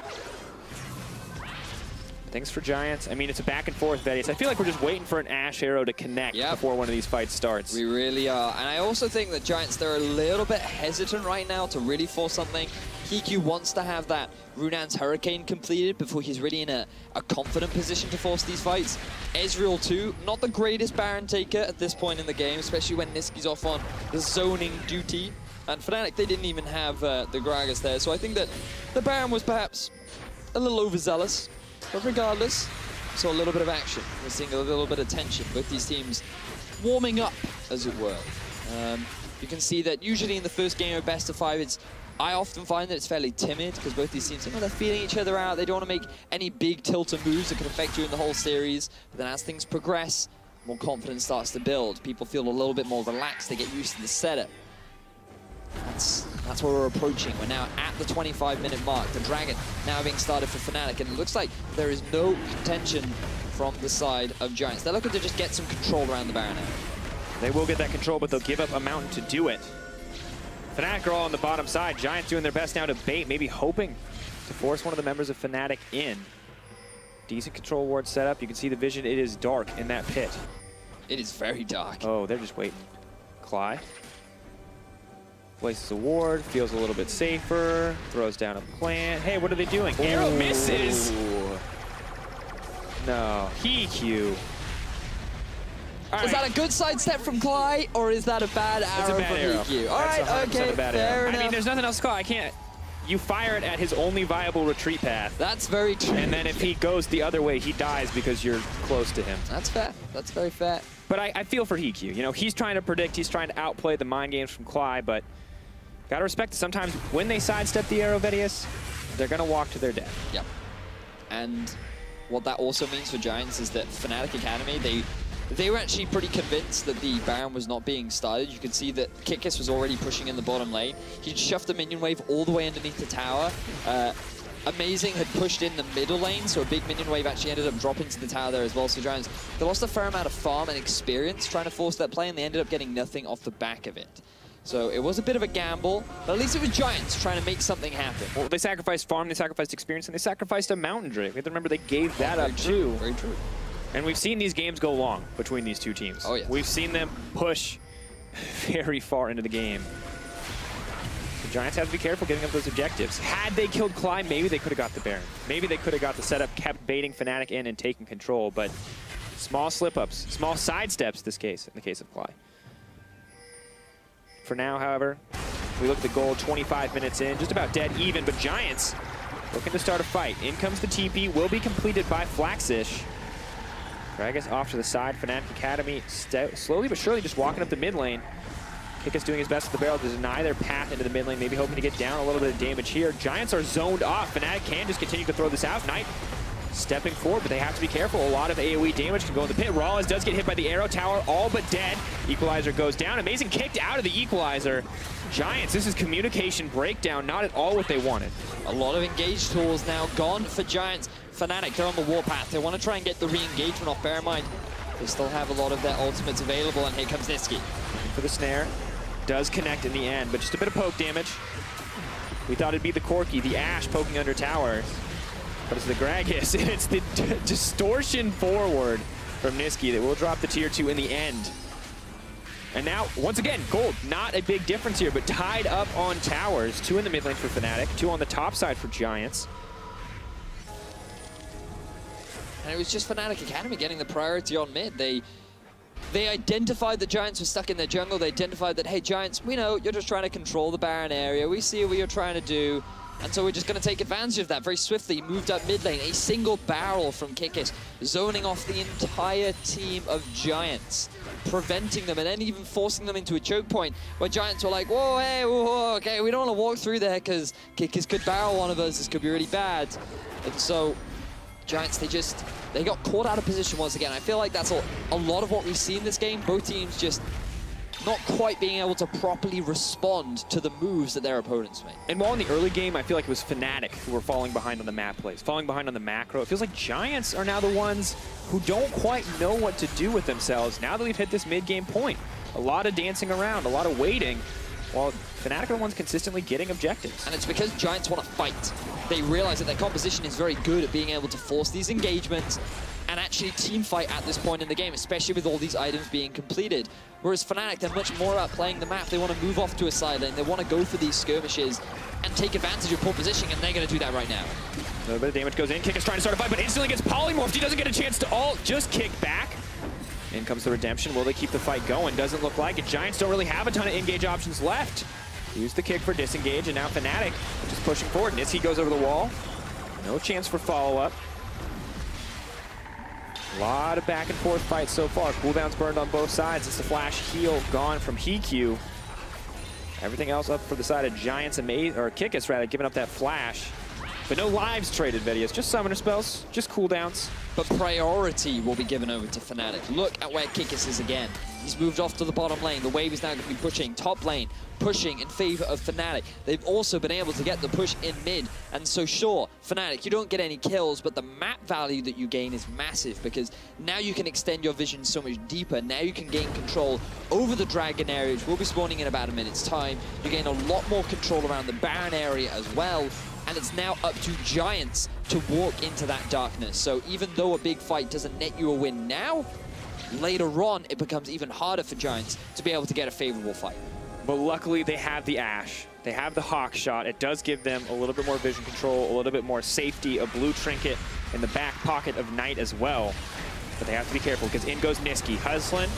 Thanks for Giants. I mean, it's a back and forth, Vedius. I feel like we're just waiting for an Ash Arrow to connect before one of these fights starts. We really are. And I also think that Giants, they're a little bit hesitant right now to really force something. Kiku wants to have that Runan's Hurricane completed before he's really in a confident position to force these fights. Ezreal too, not the greatest Baron taker at this point in the game, especially when Niski's off on the zoning duty. And Fnatic, they didn't even have the Gragas there. So I think that the Baron was perhaps a little overzealous. But regardless, we saw a little bit of action. We're seeing a little bit of tension. Both these teams warming up, as it were. You can see that usually in the first game of best of 5, I often find that it's fairly timid because both these teams, they're feeling each other out. They don't want to make any big tilt or moves that can affect you in the whole series. But then as things progress, more confidence starts to build. People feel a little bit more relaxed. They get used to the setup. That's where we're approaching. We're now at the 25-minute mark. The Dragon now being started for Fnatic, and it looks like there is no contention from the side of Giants. They're looking to just get some control around the Baron area. They will get that control, but they'll give up a mountain to do it. Fnatic are all on the bottom side. Giants doing their best now to bait, maybe hoping to force one of the members of Fnatic in. Decent control ward setup. You can see the vision. It is dark in that pit. It is very dark. Oh, they're just waiting. Cly places a ward, feels a little bit safer, throws down a plant. Hey, what are they doing? Ooh. Arrow misses! No, EQ. Is that a good sidestep from Cly, or is that a bad arrow from EQ? All right, okay, fair enough. I mean, there's nothing else to call. I can't. You fire it at his only viable retreat path. That's very true. And then if he goes the other way, he dies because you're close to him. That's fair. That's very fair. But I feel for EQ. You know, he's trying to predict, he's trying to outplay the mind games from Cly, but gotta respect it. Sometimes when they sidestep the arrow, Vedius, they're gonna walk to their death. Yep. And what that also means for Giants is that Fnatic Academy, they were actually pretty convinced that the Baron was not being started. You could see that Kikis was already pushing in the bottom lane. He'd shoved the minion wave all the way underneath the tower. Amazing had pushed in the middle lane, so a big minion wave actually ended up dropping to the tower there as well. So Giants, they lost a fair amount of farm and experience trying to force that play, and they ended up getting nothing off the back of it. So it was a bit of a gamble, but at least it was Giants trying to make something happen. Well, they sacrificed farm, they sacrificed experience, and they sacrificed a Mountain Drake. We have to remember they gave that up too. Very true. And we've seen these games go long between these two teams. Oh, yeah. We've seen them push very far into the game. The Giants have to be careful getting up those objectives. Had they killed Cly, maybe they could have got the Baron. Maybe they could have got the setup, kept baiting Fnatic in and taking control, but small slip-ups, small sidesteps in the case of Cly. For now, however, we look at the goal 25 minutes in, just about dead even, but Giants looking to start a fight. In comes the TP, will be completed by Flaxish. Gragas off to the side, Fnatic Academy slowly but surely just walking up the mid lane. Kikis doing his best with the barrel to deny their path into the mid lane, maybe hoping to get down a little bit of damage here. Giants are zoned off. Fnatic can just continue to throw this out. Knight stepping forward, but they have to be careful. A lot of AoE damage can go in the pit. Rawlins does get hit by the arrow tower, all but dead. Equalizer goes down. Amazing kicked out of the Equalizer. Giants, this is communication breakdown, not at all what they wanted. A lot of engaged tools now gone for Giants. Fnatic, they're on the warpath. They want to try and get the re-engagement off. Bear in mind, they still have a lot of their ultimates available, and here comes Niski. For the snare, does connect in the end, but just a bit of poke damage. We thought it'd be the Corki, the Ashe poking under tower. But it's the Gragas, and it's the distortion forward from Niski that will drop the tier 2 in the end. And now, once again, gold, not a big difference here, but tied up on towers. 2 in the mid lane for Fnatic, 2 on the top side for Giants. And it was just Fnatic Academy getting the priority on mid. They identified that Giants were stuck in their jungle. They identified that, hey, Giants, we know you're just trying to control the Baron area. We see what you're trying to do. And so we're just going to take advantage of that very swiftly. Moved up mid lane, a single barrel from Kikis, zoning off the entire team of Giants, preventing them and then even forcing them into a choke point where Giants were like, whoa, hey, whoa, okay, we don't want to walk through there because Kikis could barrel one of us. This could be really bad. And so Giants, they got caught out of position once again. I feel like that's a lot of what we've seen this game. Both teams just not quite being able to properly respond to the moves that their opponents make. And while in the early game, I feel like it was Fnatic who were falling behind on the map plays, falling behind on the macro. It feels like Giants are now the ones who don't quite know what to do with themselves now that we've hit this mid-game point. A lot of dancing around, a lot of waiting, while Fnatic are the ones consistently getting objectives. And it's because Giants want to fight. They realize that their composition is very good at being able to force these engagements and actually team fight at this point in the game, especially with all these items being completed. Whereas Fnatic, they're much more about playing the map. They want to move off to a side lane. They want to go for these skirmishes and take advantage of poor positioning, and they're going to do that right now. A little bit of damage goes in. Kikis trying to start a fight, but instantly gets polymorphed. He doesn't get a chance to ult, just kick back. In comes the redemption. Will they keep the fight going? Doesn't look like it. Giants don't really have a ton of engage options left. Use the kick for disengage, and now Fnatic just pushing forward. Niski goes over the wall. No chance for follow-up. A lot of back and forth fights so far. Cooldowns burned on both sides. It's the flash heal gone from EQ. Everything else up for the side of Giants and Kikis, rather, giving up that flash. But no lives traded, Vedius. Just summoner spells, just cooldowns. But priority will be given over to Fnatic. Look at where Kikis is again. He's moved off to the bottom lane. The wave is now going to be pushing top lane, pushing in favor of Fnatic. They've also been able to get the push in mid. And so sure, Fnatic, you don't get any kills, but the map value that you gain is massive because now you can extend your vision so much deeper. Now you can gain control over the Dragon area, which will be spawning in about a minute's time. You gain a lot more control around the Baron area as well. And it's now up to Giants to walk into that darkness. So even though a big fight doesn't net you a win now, later on it becomes even harder for Giants to be able to get a favorable fight. But luckily they have the Ashe. They have the Hawk shot. It does give them a little bit more vision control, a little bit more safety, a blue trinket in the back pocket of Knight as well. But they have to be careful because in goes Niski. Hustling,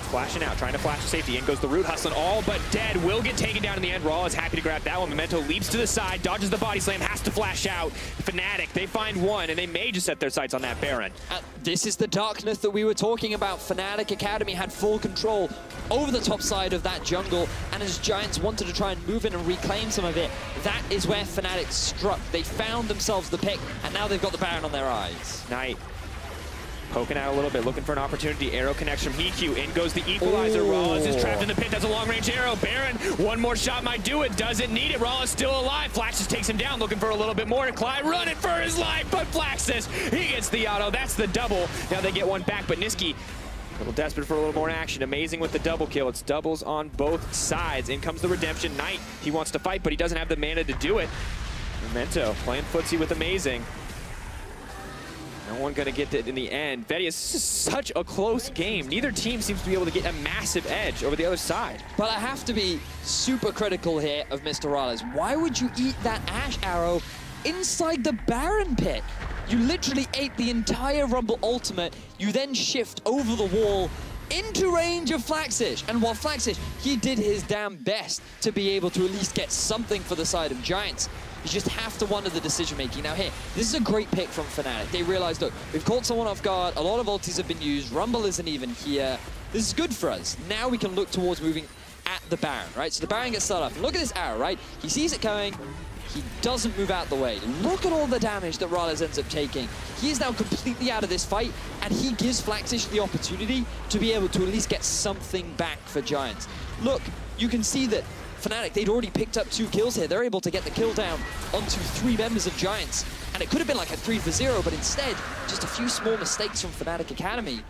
flashing out, trying to flash to safety. In goes the Root, Hustling all but dead. Will get taken down in the end. Raw is happy to grab that one. Memento leaps to the side, dodges the body slam, has to flash out. Fnatic, they find one, and they may just set their sights on that Baron. This is the darkness that we were talking about. Fnatic Academy had full control over the top side of that jungle, and as Giants wanted to try and move in and reclaim some of it, that is where Fnatic struck. They found themselves the pick, and now they've got the Baron on their eyes. Knight poking out a little bit, looking for an opportunity. Arrow connects from Hiku. In goes the equalizer. Rawlins is trapped in the pit. That's a long-range arrow. Baron, one more shot might do it. Doesn't need it. Rawlins still alive. Flaxus takes him down, looking for a little bit more. Clyde running for his life, but Flaxus, he gets the auto. That's the double. Now they get one back, but Niski, a little desperate for a little more action. Amazing with the double kill. It's doubles on both sides. In comes the redemption. Knight, he wants to fight, but he doesn't have the mana to do it. Memento playing footsie with Amazing. No one going to get it in the end. Vedius, this is such a close game. Neither team seems to be able to get a massive edge over the other side. But I have to be super critical here of Mr. Rales. Why would you eat that Ashe arrow inside the Baron pit? You literally ate the entire Rumble ultimate. You then shift over the wall into range of Flaxish. And while Flaxish, he did his damn best to be able to at least get something for the side of Giants. You just have to wonder the decision-making. Now here, this is a great pick from Fnatic. They realized, look, we've caught someone off guard, a lot of ultis have been used, Rumble isn't even here. This is good for us. Now we can look towards moving at the Baron, right? So the Baron gets started off. And look at this arrow, right? He sees it coming, he doesn't move out the way. Look at all the damage that Rales ends up taking. He is now completely out of this fight, and he gives Flaxish the opportunity to be able to at least get something back for Giants. Look, you can see that Fnatic, they'd already picked up 2 kills here. They're able to get the kill down onto 3 members of Giants. And it could have been like a 3-for-0, but instead, just a few small mistakes from Fnatic Academy.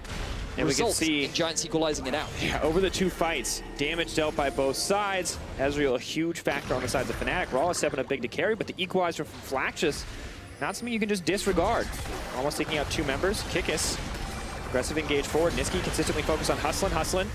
And we can see in Giants equalizing it out. Yeah, over the 2 fights, damage dealt by both sides. Ezreal, a huge factor on the sides of Fnatic. Raw is stepping up big to carry, but the equalizer from Flaxus, not something you can just disregard. Almost taking out 2 members. Kikis, aggressive engage forward. Niski consistently focused on hustling.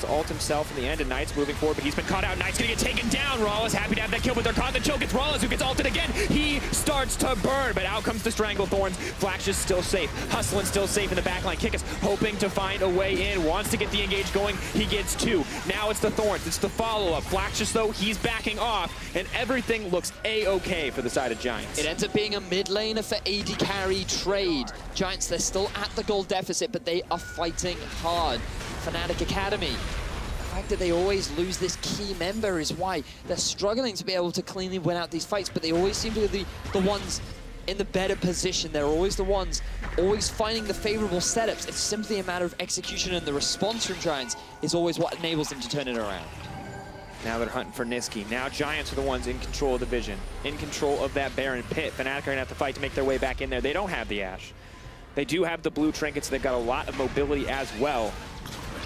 To ult himself in the end, and Knight's moving forward, but he's been caught out. Knight's gonna get taken down. Rawlins happy to have that kill, but they're caught in the choke. It's Rawlins who gets ulted again. He starts to burn, but out comes the Strangle Thorns. Flash is still safe. Hustling still safe in the backline. Kikis hoping to find a way in, wants to get the engage going. He gets 2. Now it's the Thorns. It's the follow-up. Flaxus, though, he's backing off, and everything looks A-okay for the side of Giants. It ends up being a mid laner for AD carry trade. Giants, they're still at the gold deficit, but they are fighting hard. Fnatic Academy, the fact that they always lose this key member is why they're struggling to be able to cleanly win out these fights, but they always seem to be the ones in the better position. They're always the ones always finding the favorable setups. It's simply a matter of execution, and the response from Giants is always what enables them to turn it around. Now they're hunting for Niski. Now Giants are the ones in control of the vision, in control of that Baron pit. Fnatic are gonna have to fight to make their way back in there. They don't have the Ashe. They do have the blue trinkets. They've got a lot of mobility as well.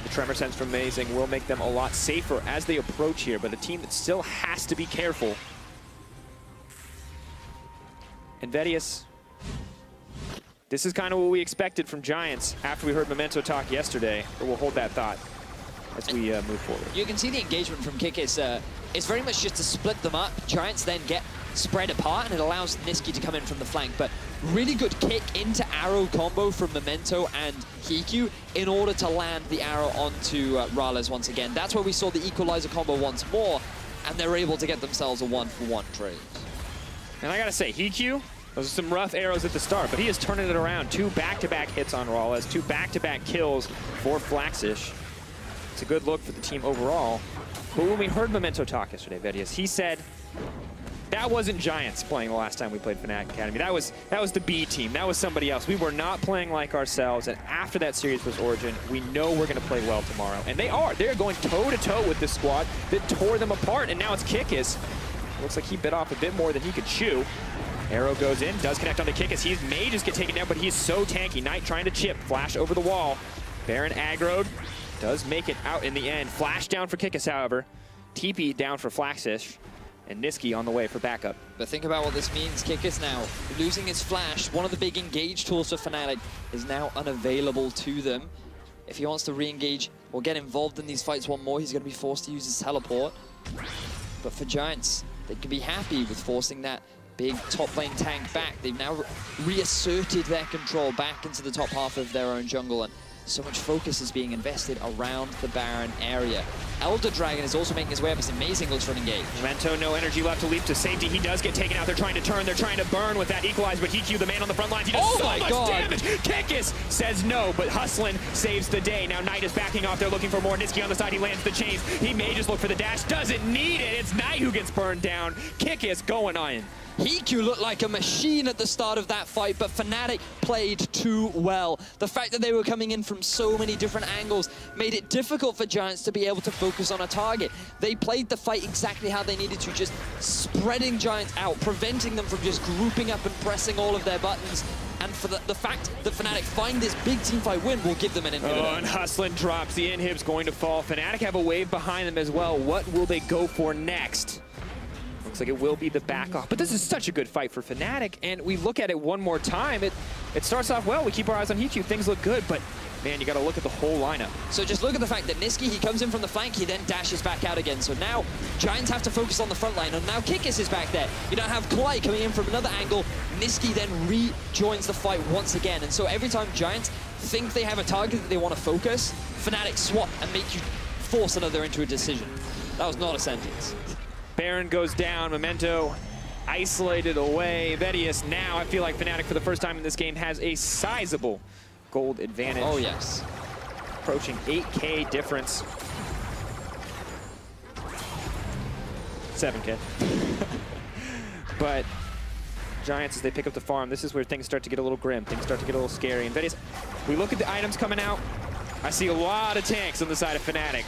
The Tremor Sense from Amazing will make them a lot safer as they approach here, but a team that still has to be careful. And Vedius, this is kind of what we expected from Giants after we heard Memento talk yesterday, but we'll hold that thought as we move forward. You can see the engagement from Kikis. It's very much just to split them up. Giants then get spread apart, and it allows Niski to come in from the flank. But really good kick into arrow combo from Memento and Hiku in order to land the arrow onto Rales once again. That's where we saw the equalizer combo once more, and they're able to get themselves a 1-for-1 trade. And I gotta say, Hiku, those are some rough arrows at the start, but he is turning it around. 2 back-to-back hits on Rales, 2 back-to-back kills for Flaxish. It's a good look for the team overall. But when we heard Memento talk yesterday, Vedius, he said that wasn't Giants playing the last time we played Fnatic Academy. That was the B team. That was somebody else. We were not playing like ourselves. And after that series was Origin, we know we're going to play well tomorrow. And they are. They're going toe-to-toe with this squad that tore them apart. And now it's Kikis. Looks like he bit off a bit more than he could chew. Arrow goes in, does connect onto Kikis. He may just get taken down, but he's so tanky. Knight trying to chip, flash over the wall. Baron aggroed, does make it out in the end. Flash down for Kikis, however. TP down for Flaxish, and Niski on the way for backup. But think about what this means. Kikis now losing his flash. One of the big engage tools for Fnatic is now unavailable to them. If he wants to re-engage or get involved in these fights one more, he's going to be forced to use his teleport. But for Giants, they can be happy with forcing that big top lane tank back. They've now reasserted their control back into the top half of their own jungle, and so much focus is being invested around the Baron area. Elder Dragon is also making his way up. It's amazing looks for an engage. Memento, no energy left to leap to safety. He does get taken out. They're trying to turn. They're trying to burn with that equalize, but HiQ, the man on the front lines, he does so much damage. Kikis says no, but Hustlin saves the day. Now Knight is backing off. They're looking for more. Niski on the side. He lands the chains. He may just look for the dash. Doesn't need it. It's Knight who gets burned down. Kikis going on. HiQ looked like a machine at the start of that fight, but Fnatic played too well. The fact that they were coming in from so many different angles made it difficult for Giants to be able to focus on a target. They played the fight exactly how they needed to, just spreading Giants out, preventing them from just grouping up and pressing all of their buttons. And for the fact that Fnatic find this big teamfight win will give them an inhibitor. Oh, and Hustlin drops. The inhib's going to fall. Fnatic have a wave behind them as well. What will they go for next? Looks like it will be the back off. But this is such a good fight for Fnatic, and we look at it one more time. It starts off well. We keep our eyes on HiQ. Things look good, but man, you got to look at the whole lineup. So just look at the fact that Niski, he comes in from the flank, he then dashes back out again. So now Giants have to focus on the front line, and now Kikis is back there. You don't have Klai coming in from another angle. Niski then rejoins the fight once again. And so every time Giants think they have a target that they want to focus, Fnatic swap and make you force another into a decision. That was not a sentence. Baron goes down, Memento isolated away. Vedius now, I feel like Fnatic for the first time in this game has a sizable gold advantage. Oh yes. Approaching 8K difference. 7K. But Giants, as they pick up the farm, this is where things start to get a little grim. Things start to get a little scary. And Vedius, we look at the items coming out. I see a lot of tanks on the side of Fnatic.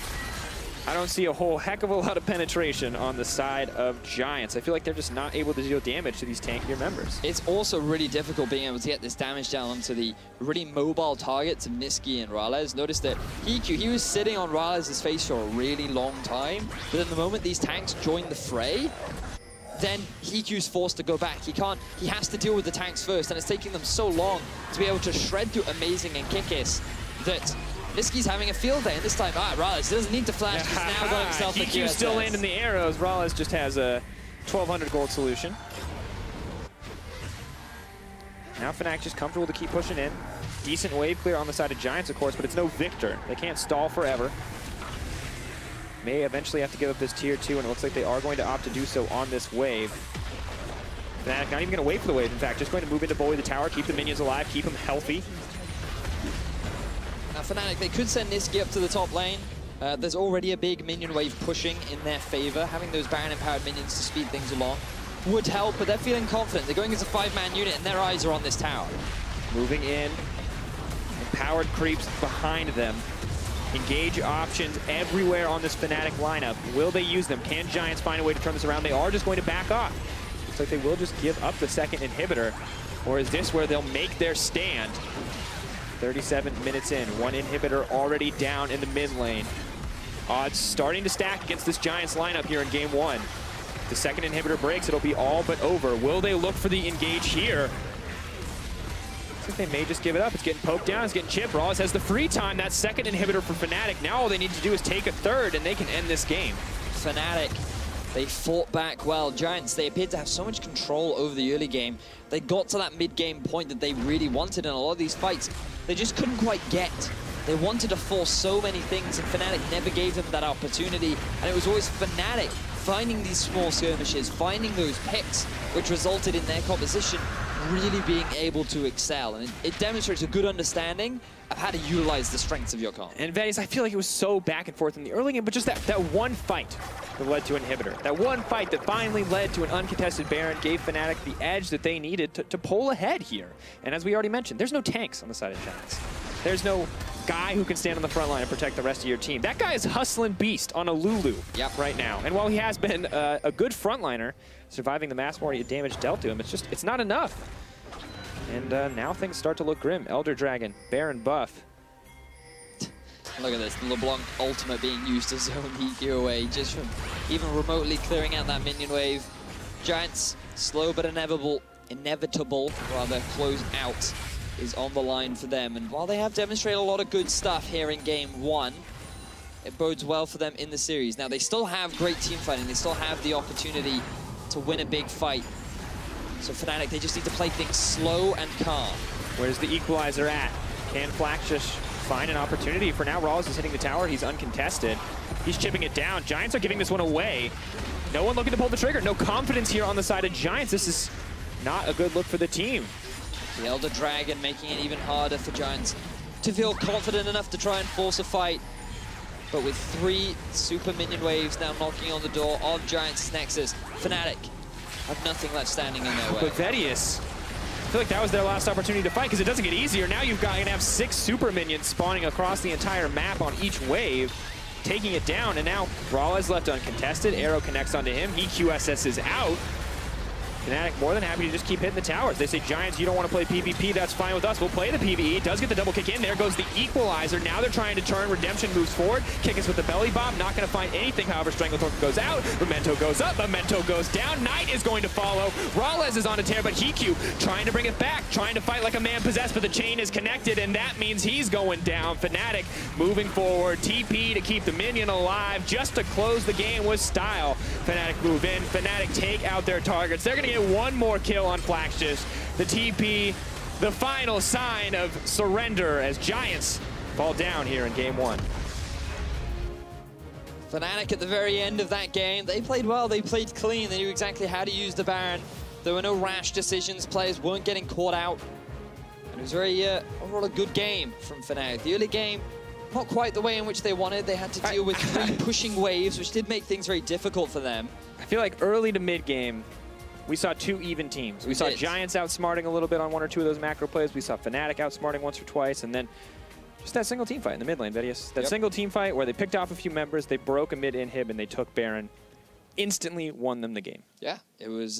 I don't see a whole heck of a lot of penetration on the side of Giants. I feel like they're just not able to deal damage to these tankier members. It's also really difficult being able to get this damage down onto the really mobile targets of Niski and Rales. Notice that HiQ, he was sitting on Rales' face for a really long time, but in the moment these tanks join the fray, then HiQ's forced to go back. He has to deal with the tanks first, and it's taking them so long to be able to shred through Amazing and Kikis that Niski's having a field day, and this time, Rales doesn't need to flash. He's now got himself a HiQ still landing the arrows. Rales just has a 1,200 gold solution. Now Fnatic just comfortable to keep pushing in. Decent wave clear on the side of Giants, of course, but it's no Victor. They can't stall forever. May eventually have to give up this tier 2, and it looks like they are going to opt to do so on this wave. Fnatic not even going to wait for the wave, in fact, just going to move in to bully the tower, keep the minions alive, keep them healthy. Now Fnatic, they could send Niski up to the top lane. There's already a big minion wave pushing in their favor. Having those Baron-empowered minions to speed things along would help, but they're feeling confident. They're going as a 5-man unit, and their eyes are on this tower. Moving in. Empowered creeps behind them. Engage options everywhere on this Fnatic lineup. Will they use them? Can Giants find a way to turn this around? They are just going to back off. Looks like they will just give up the second inhibitor. Or is this where they'll make their stand? 37 minutes in, one inhibitor already down in the mid lane. Odds starting to stack against this Giants lineup here in game 1. The second inhibitor breaks, it'll be all but over. Will they look for the engage here? Looks like they may just give it up. It's getting poked down, it's getting chipped. Rawls has the free time. That second inhibitor for Fnatic. Now all they need to do is take a third and they can end this game. Fnatic, they fought back well. Giants, they appeared to have so much control over the early game. They got to that mid-game point that they really wanted in a lot of these fights. They just couldn't quite get. They wanted to force so many things, and Fnatic never gave them that opportunity. And it was always Fnatic finding these small skirmishes, finding those picks, which resulted in their composition really being able to excel. And it demonstrates a good understanding of how to utilize the strengths of your comp. And Vegas, I feel like it was so back and forth in the early game, but just that one fight that led to Inhibitor. That one fight that finally led to an uncontested Baron gave Fnatic the edge that they needed to pull ahead here. And as we already mentioned, there's no tanks on the side of Giants. There's no guy who can stand on the front line and protect the rest of your team. That guy is hustling beast on a Lulu right now. And while he has been a good frontliner, surviving the mass majority of damage dealt to him, it's not enough. And now things start to look grim. Elder Dragon, Baron buff. Look at this, the LeBlanc ultimate being used to zone EQ away, just from even remotely clearing out that minion wave. Giants, slow but inevitable close out is on the line for them. And while they have demonstrated a lot of good stuff here in game 1, it bodes well for them in the series. Now, they still have great team fighting. They still have the opportunity to win a big fight. So Fnatic, they just need to play things slow and calm. Where's the equalizer at? Can Flax just find an opportunity? For now, Rawls is hitting the tower. He's uncontested. He's chipping it down. Giants are giving this one away. No one looking to pull the trigger. No confidence here on the side of Giants. This is not a good look for the team. The Elder Dragon making it even harder for Giants to feel confident enough to try and force a fight. But with 3 super minion waves now knocking on the door of Giants' Nexus, Fnatic have nothing left standing in their way. But Vedius, I feel like that was their last opportunity to fight, because it doesn't get easier. Now you've got to have 6 super minions spawning across the entire map on each wave, taking it down. And now Raw is left uncontested. Arrow connects onto him. He QSS's out. Fnatic more than happy to just keep hitting the towers. They say, Giants, you don't want to play PvP, that's fine with us. We'll play the PvE. Does get the double kick in. There goes the equalizer. Now they're trying to turn. Redemption moves forward. Kick us with the belly bomb. Not going to find anything. However, Stranglethorn goes out. Memento goes up. Memento goes down. Knight is going to follow. Rawles is on a tear, but Hiku trying to bring it back. Trying to fight like a man possessed, but the chain is connected, and that means he's going down. Fnatic moving forward. TP to keep the minion alive, just to close the game with style. Fnatic move in. Fnatic take out their targets. They're going to get one more kill on Flaxus. The TP, the final sign of surrender as Giants fall down here in game 1. Fnatic at the very end of that game, they played well, they played clean, they knew exactly how to use the Baron. There were no rash decisions, players weren't getting caught out. And it was very, overall a good game from Fnatic. The early game, not quite the way in which they wanted. They had to deal with 3 pushing waves, which did make things very difficult for them. I feel like early to mid game, we saw 2 even teams. We saw Giants outsmarting a little bit on 1 or 2 of those macro plays. We saw Fnatic outsmarting once or twice, and then just that single team fight in the mid lane, Vedius. That single team fight where they picked off a few members, they broke a mid inhib, and they took Baron. Instantly won them the game. Yeah, it was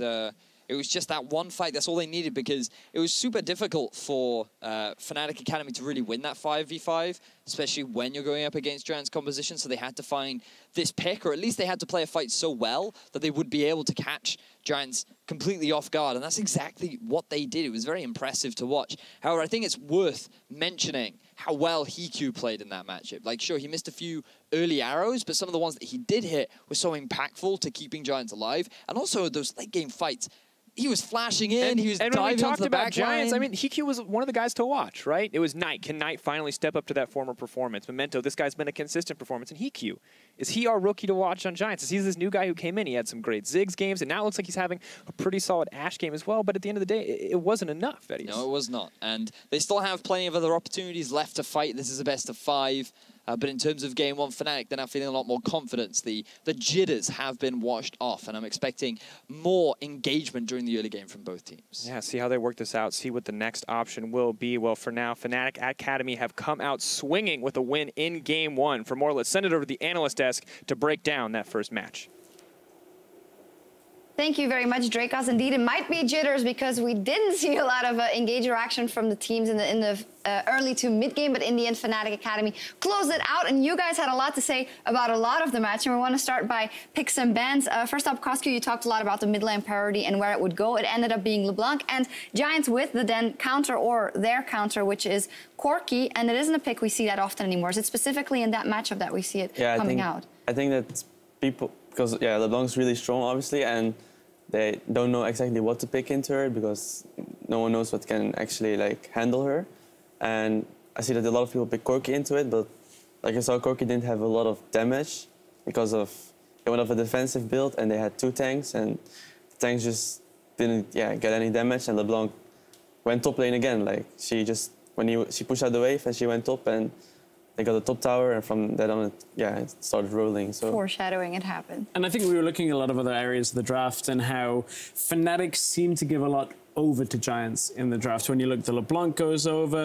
just that one fight. That's all they needed, because it was super difficult for Fnatic Academy to really win that 5v5, especially when you're going up against Giants composition. So they had to find this pick, or at least they had to play a fight so well that they would be able to catch Giants completely off guard. And that's exactly what they did. It was very impressive to watch. However, I think it's worth mentioning how well Hiku played in that matchup. Like, sure, he missed a few early arrows, but some of the ones that he did hit were so impactful to keeping Giants alive. And also those late game fights, he was flashing in, he was diving onto the back Giants, line. I mean, Hiku was one of the guys to watch, right? It was Knight. Can Knight finally step up to that former performance? Memento, this guy's been a consistent performance. And Hiku, is he our rookie to watch on Giants? Is he this new guy who came in? He had some great Ziggs games, and now it looks like he's having a pretty solid Ashe game as well. But at the end of the day, it wasn't enough, Eddie. No, it was not. And they still have plenty of other opportunities left to fight. This is a best of 5. But in terms of game 1, Fnatic, they're now feeling a lot more confidence. The jitters have been washed off, and I'm expecting more engagement during the early game from both teams. Yeah, see how they work this out, see what the next option will be. Well, for now, Fnatic Academy have come out swinging with a win in game 1. For more, let's send it over to the analyst desk to break down that first match. Thank you very much, Dracos. Indeed, it might be jitters because we didn't see a lot of engager action from the teams in the early to mid game, but in the end, Fnatic Academy closed it out. And you guys had a lot to say about a lot of the match, and we want to start by picks and bans. First up, Coscu, you talked a lot about the mid lane priority and where it would go. It ended up being LeBlanc and Giants with the then counter, or their counter, which is Corki, and it isn't a pick we see that often anymore. Is it specifically in that matchup that we see it coming out? I think that people, because LeBlanc's really strong, obviously, and they don't know exactly what to pick into her because no one knows what can actually handle her. And I see that a lot of people pick Corki into it, but like I saw, Corki didn't have a lot of damage because of they went off a defensive build and they had 2 tanks, and the tanks just didn't get any damage, and LeBlanc went top lane again. Like she just she pushed out the wave and she went top and they got the top tower, and from that on, it started rolling. So foreshadowing, it happened. And I think we were looking at a lot of other areas of the draft and how Fnatic seemed to give a lot over to Giants in the draft. When you look, the LeBlanc goes over.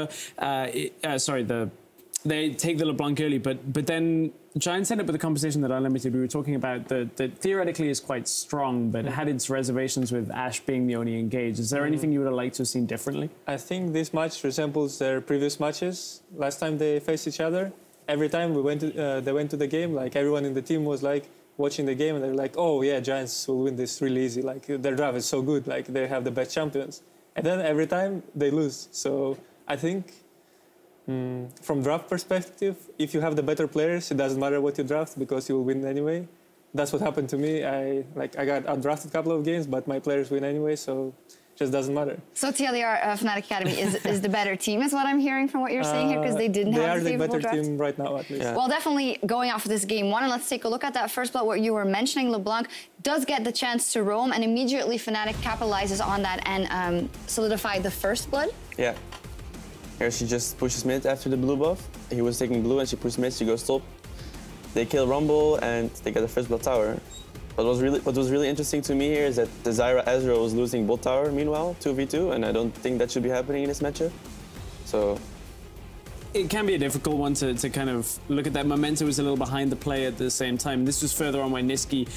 They take the LeBlanc early, but then Giants end up with a conversation that Unlimited we were talking about that theoretically is quite strong, but had its reservations with Ashe being the only engaged. Is there anything you would have liked to have seen differently? I think this match resembles their previous matches. Last time they faced each other, every time they went to the game, like everyone in the team was like watching the game and they're like, oh yeah, Giants will win this really easy. Like their draft is so good, like they have the best champions. And then every time they lose. So I think from draft perspective, if you have the better players, it doesn't matter what you draft because you will win anyway. That's what happened to me. I got outdrafted a couple of games, but my players win anyway, so it just doesn't matter. So TLDR, Fnatic Academy is the better team, is what I'm hearing from what you're saying here, because they didn't have the favorable draft. They are the better team right now, at least. Yeah. Well, definitely going off of this game one, and let's take a look at that first blood. What you were mentioning, LeBlanc does get the chance to roam, and immediately Fnatic capitalizes on that and solidify the first blood. Yeah. Here she just pushes mid after the blue buff. He was taking blue and she pushes mid, she goes top. They kill Rumble and they get the first blood tower. What was really interesting to me here is that the Zyra Ezreal was losing bot tower meanwhile, 2v2, and I don't think that should be happening in this matchup. So it can be a difficult one to kind of look at that. Momentum was a little behind the play at the same time. This was further on when Niski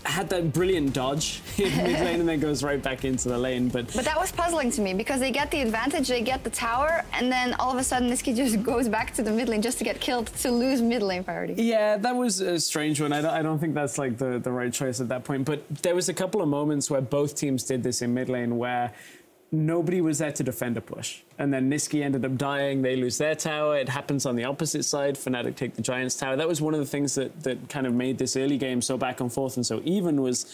had that brilliant dodge in mid lane and then goes right back into the lane. But that was puzzling to me because they get the advantage, they get the tower, and then all of a sudden Niski just goes back to the mid lane just to get killed, to lose mid lane priority. Yeah, that was a strange one. I don't think that's like the right choice at that point. But there was a couple of moments where both teams did this in mid lane where nobody was there to defend a push. And then Niski ended up dying, they lose their tower, it happens on the opposite side, Fnatic take the Giants tower. That was one of the things that kind of made this early game so back and forth and so even, was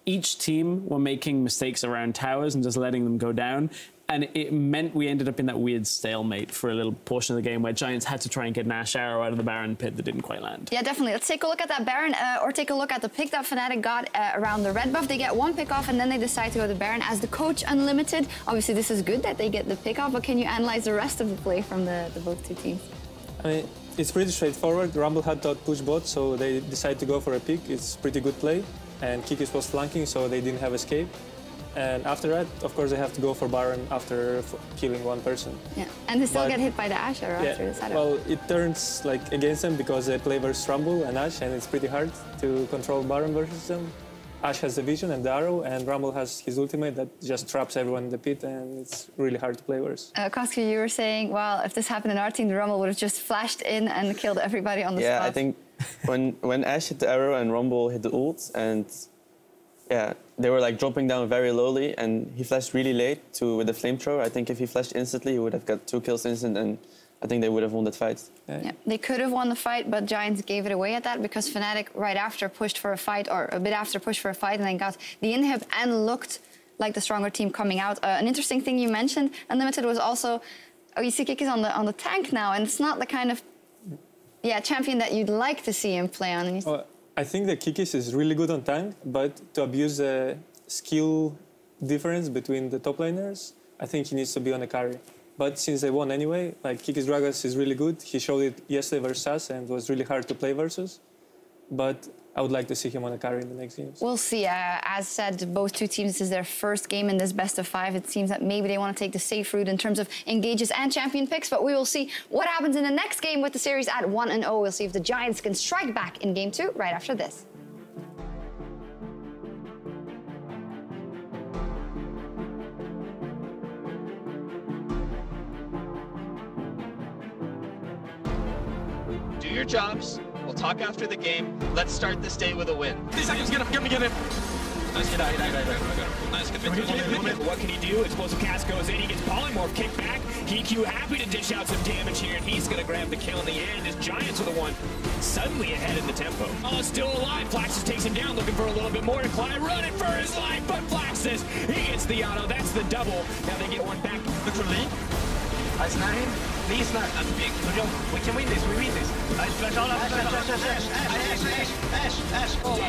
each team were making mistakes around towers and just letting them go down. And it meant we ended up in that weird stalemate for a little portion of the game where Giants had to try and get an Ashe arrow out of the Baron pit that didn't quite land. Yeah, definitely. Let's take a look at that Baron, or take a look at the pick that Fnatic got around the red buff. They get one pick off and then they decide to go to Baron as the coach Unlimited. Obviously, this is good that they get the pick off, but can you analyze the rest of the play from the both two teams? I mean, it's pretty straightforward. Rumble had to push bot, so they decided to go for a pick. It's pretty good play. And Kikis was flanking, so they didn't have escape. And after that, of course, they have to go for Baron after killing one person. Yeah, and they still get hit by the Ashe after the setup. Well, it turns like against them because they play versus Rumble and Ashe, and it's pretty hard to control Baron versus them. Ashe has the vision and the arrow, and Rumble has his ultimate that just traps everyone in the pit, and it's really hard to play versus. Koski, you were saying, well, if this happened in our team, the Rumble would have just flashed in and killed everybody on the spot. Yeah, I think when Ashe hit the arrow and Rumble hit the ult, and yeah, they were like dropping down very lowly, and he flashed really late with the flamethrower. I think if he flashed instantly, he would have got 2 kills instant, and I think they would have won that fight. Yeah, they could have won the fight, but Giants gave it away at that because Fnatic right after pushed for a fight, or a bit after pushed for a fight, and then got the inhib and looked like the stronger team coming out. An interesting thing you mentioned, Unlimited, was also, you see Kik is on the tank now, and it's not the kind of champion that you'd like to see him play on. I think that Kikis is really good on tank, but to abuse the skill difference between the top laners, I think he needs to be on a carry. But since they won anyway, like Kikis Gragas is really good. He showed it yesterday versus us and was really hard to play versus. But I would like to see him on a carry in the next games. We'll see. As said, both two teams, this is their first game in this best of 5. It seems that maybe they want to take the safe route in terms of engages and champion picks, but we will see what happens in the next game with the series at 1-0. We'll see if the Giants can strike back in game 2 right after this. Do your jobs. We'll talk after the game. Let's start this day with a win. 3 seconds, get him. Nice, get out. Nice, get him. What can he do? Explosive cast goes in, he gets polymorph, kick back. EQ happy to dish out some damage here, and he's gonna grab the kill in the end. His Giants are the one suddenly ahead in the tempo. Oh, still alive. Flaxus takes him down, looking for a little bit more to climb, running for his life, but Flaxus, he gets the auto. That's the double. Now they get one back. Look for Lee. I snap him. Lee snap. That's big. We can win this. We win this. I flash all up. Ash. Oh,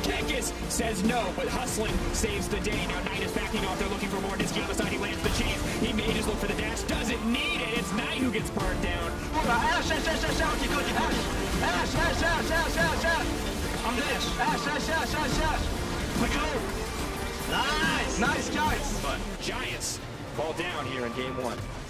Kekis says no, but Hustling saves the day. Now Knight is backing off. They're looking for more. Niski on the side. He lands the chains. He made his going for the dash, doesn't need it. It's Knight who gets parked down. Ash. On dash. Ash. Quick low. Nice, guys. But Giants fall down here in game 1.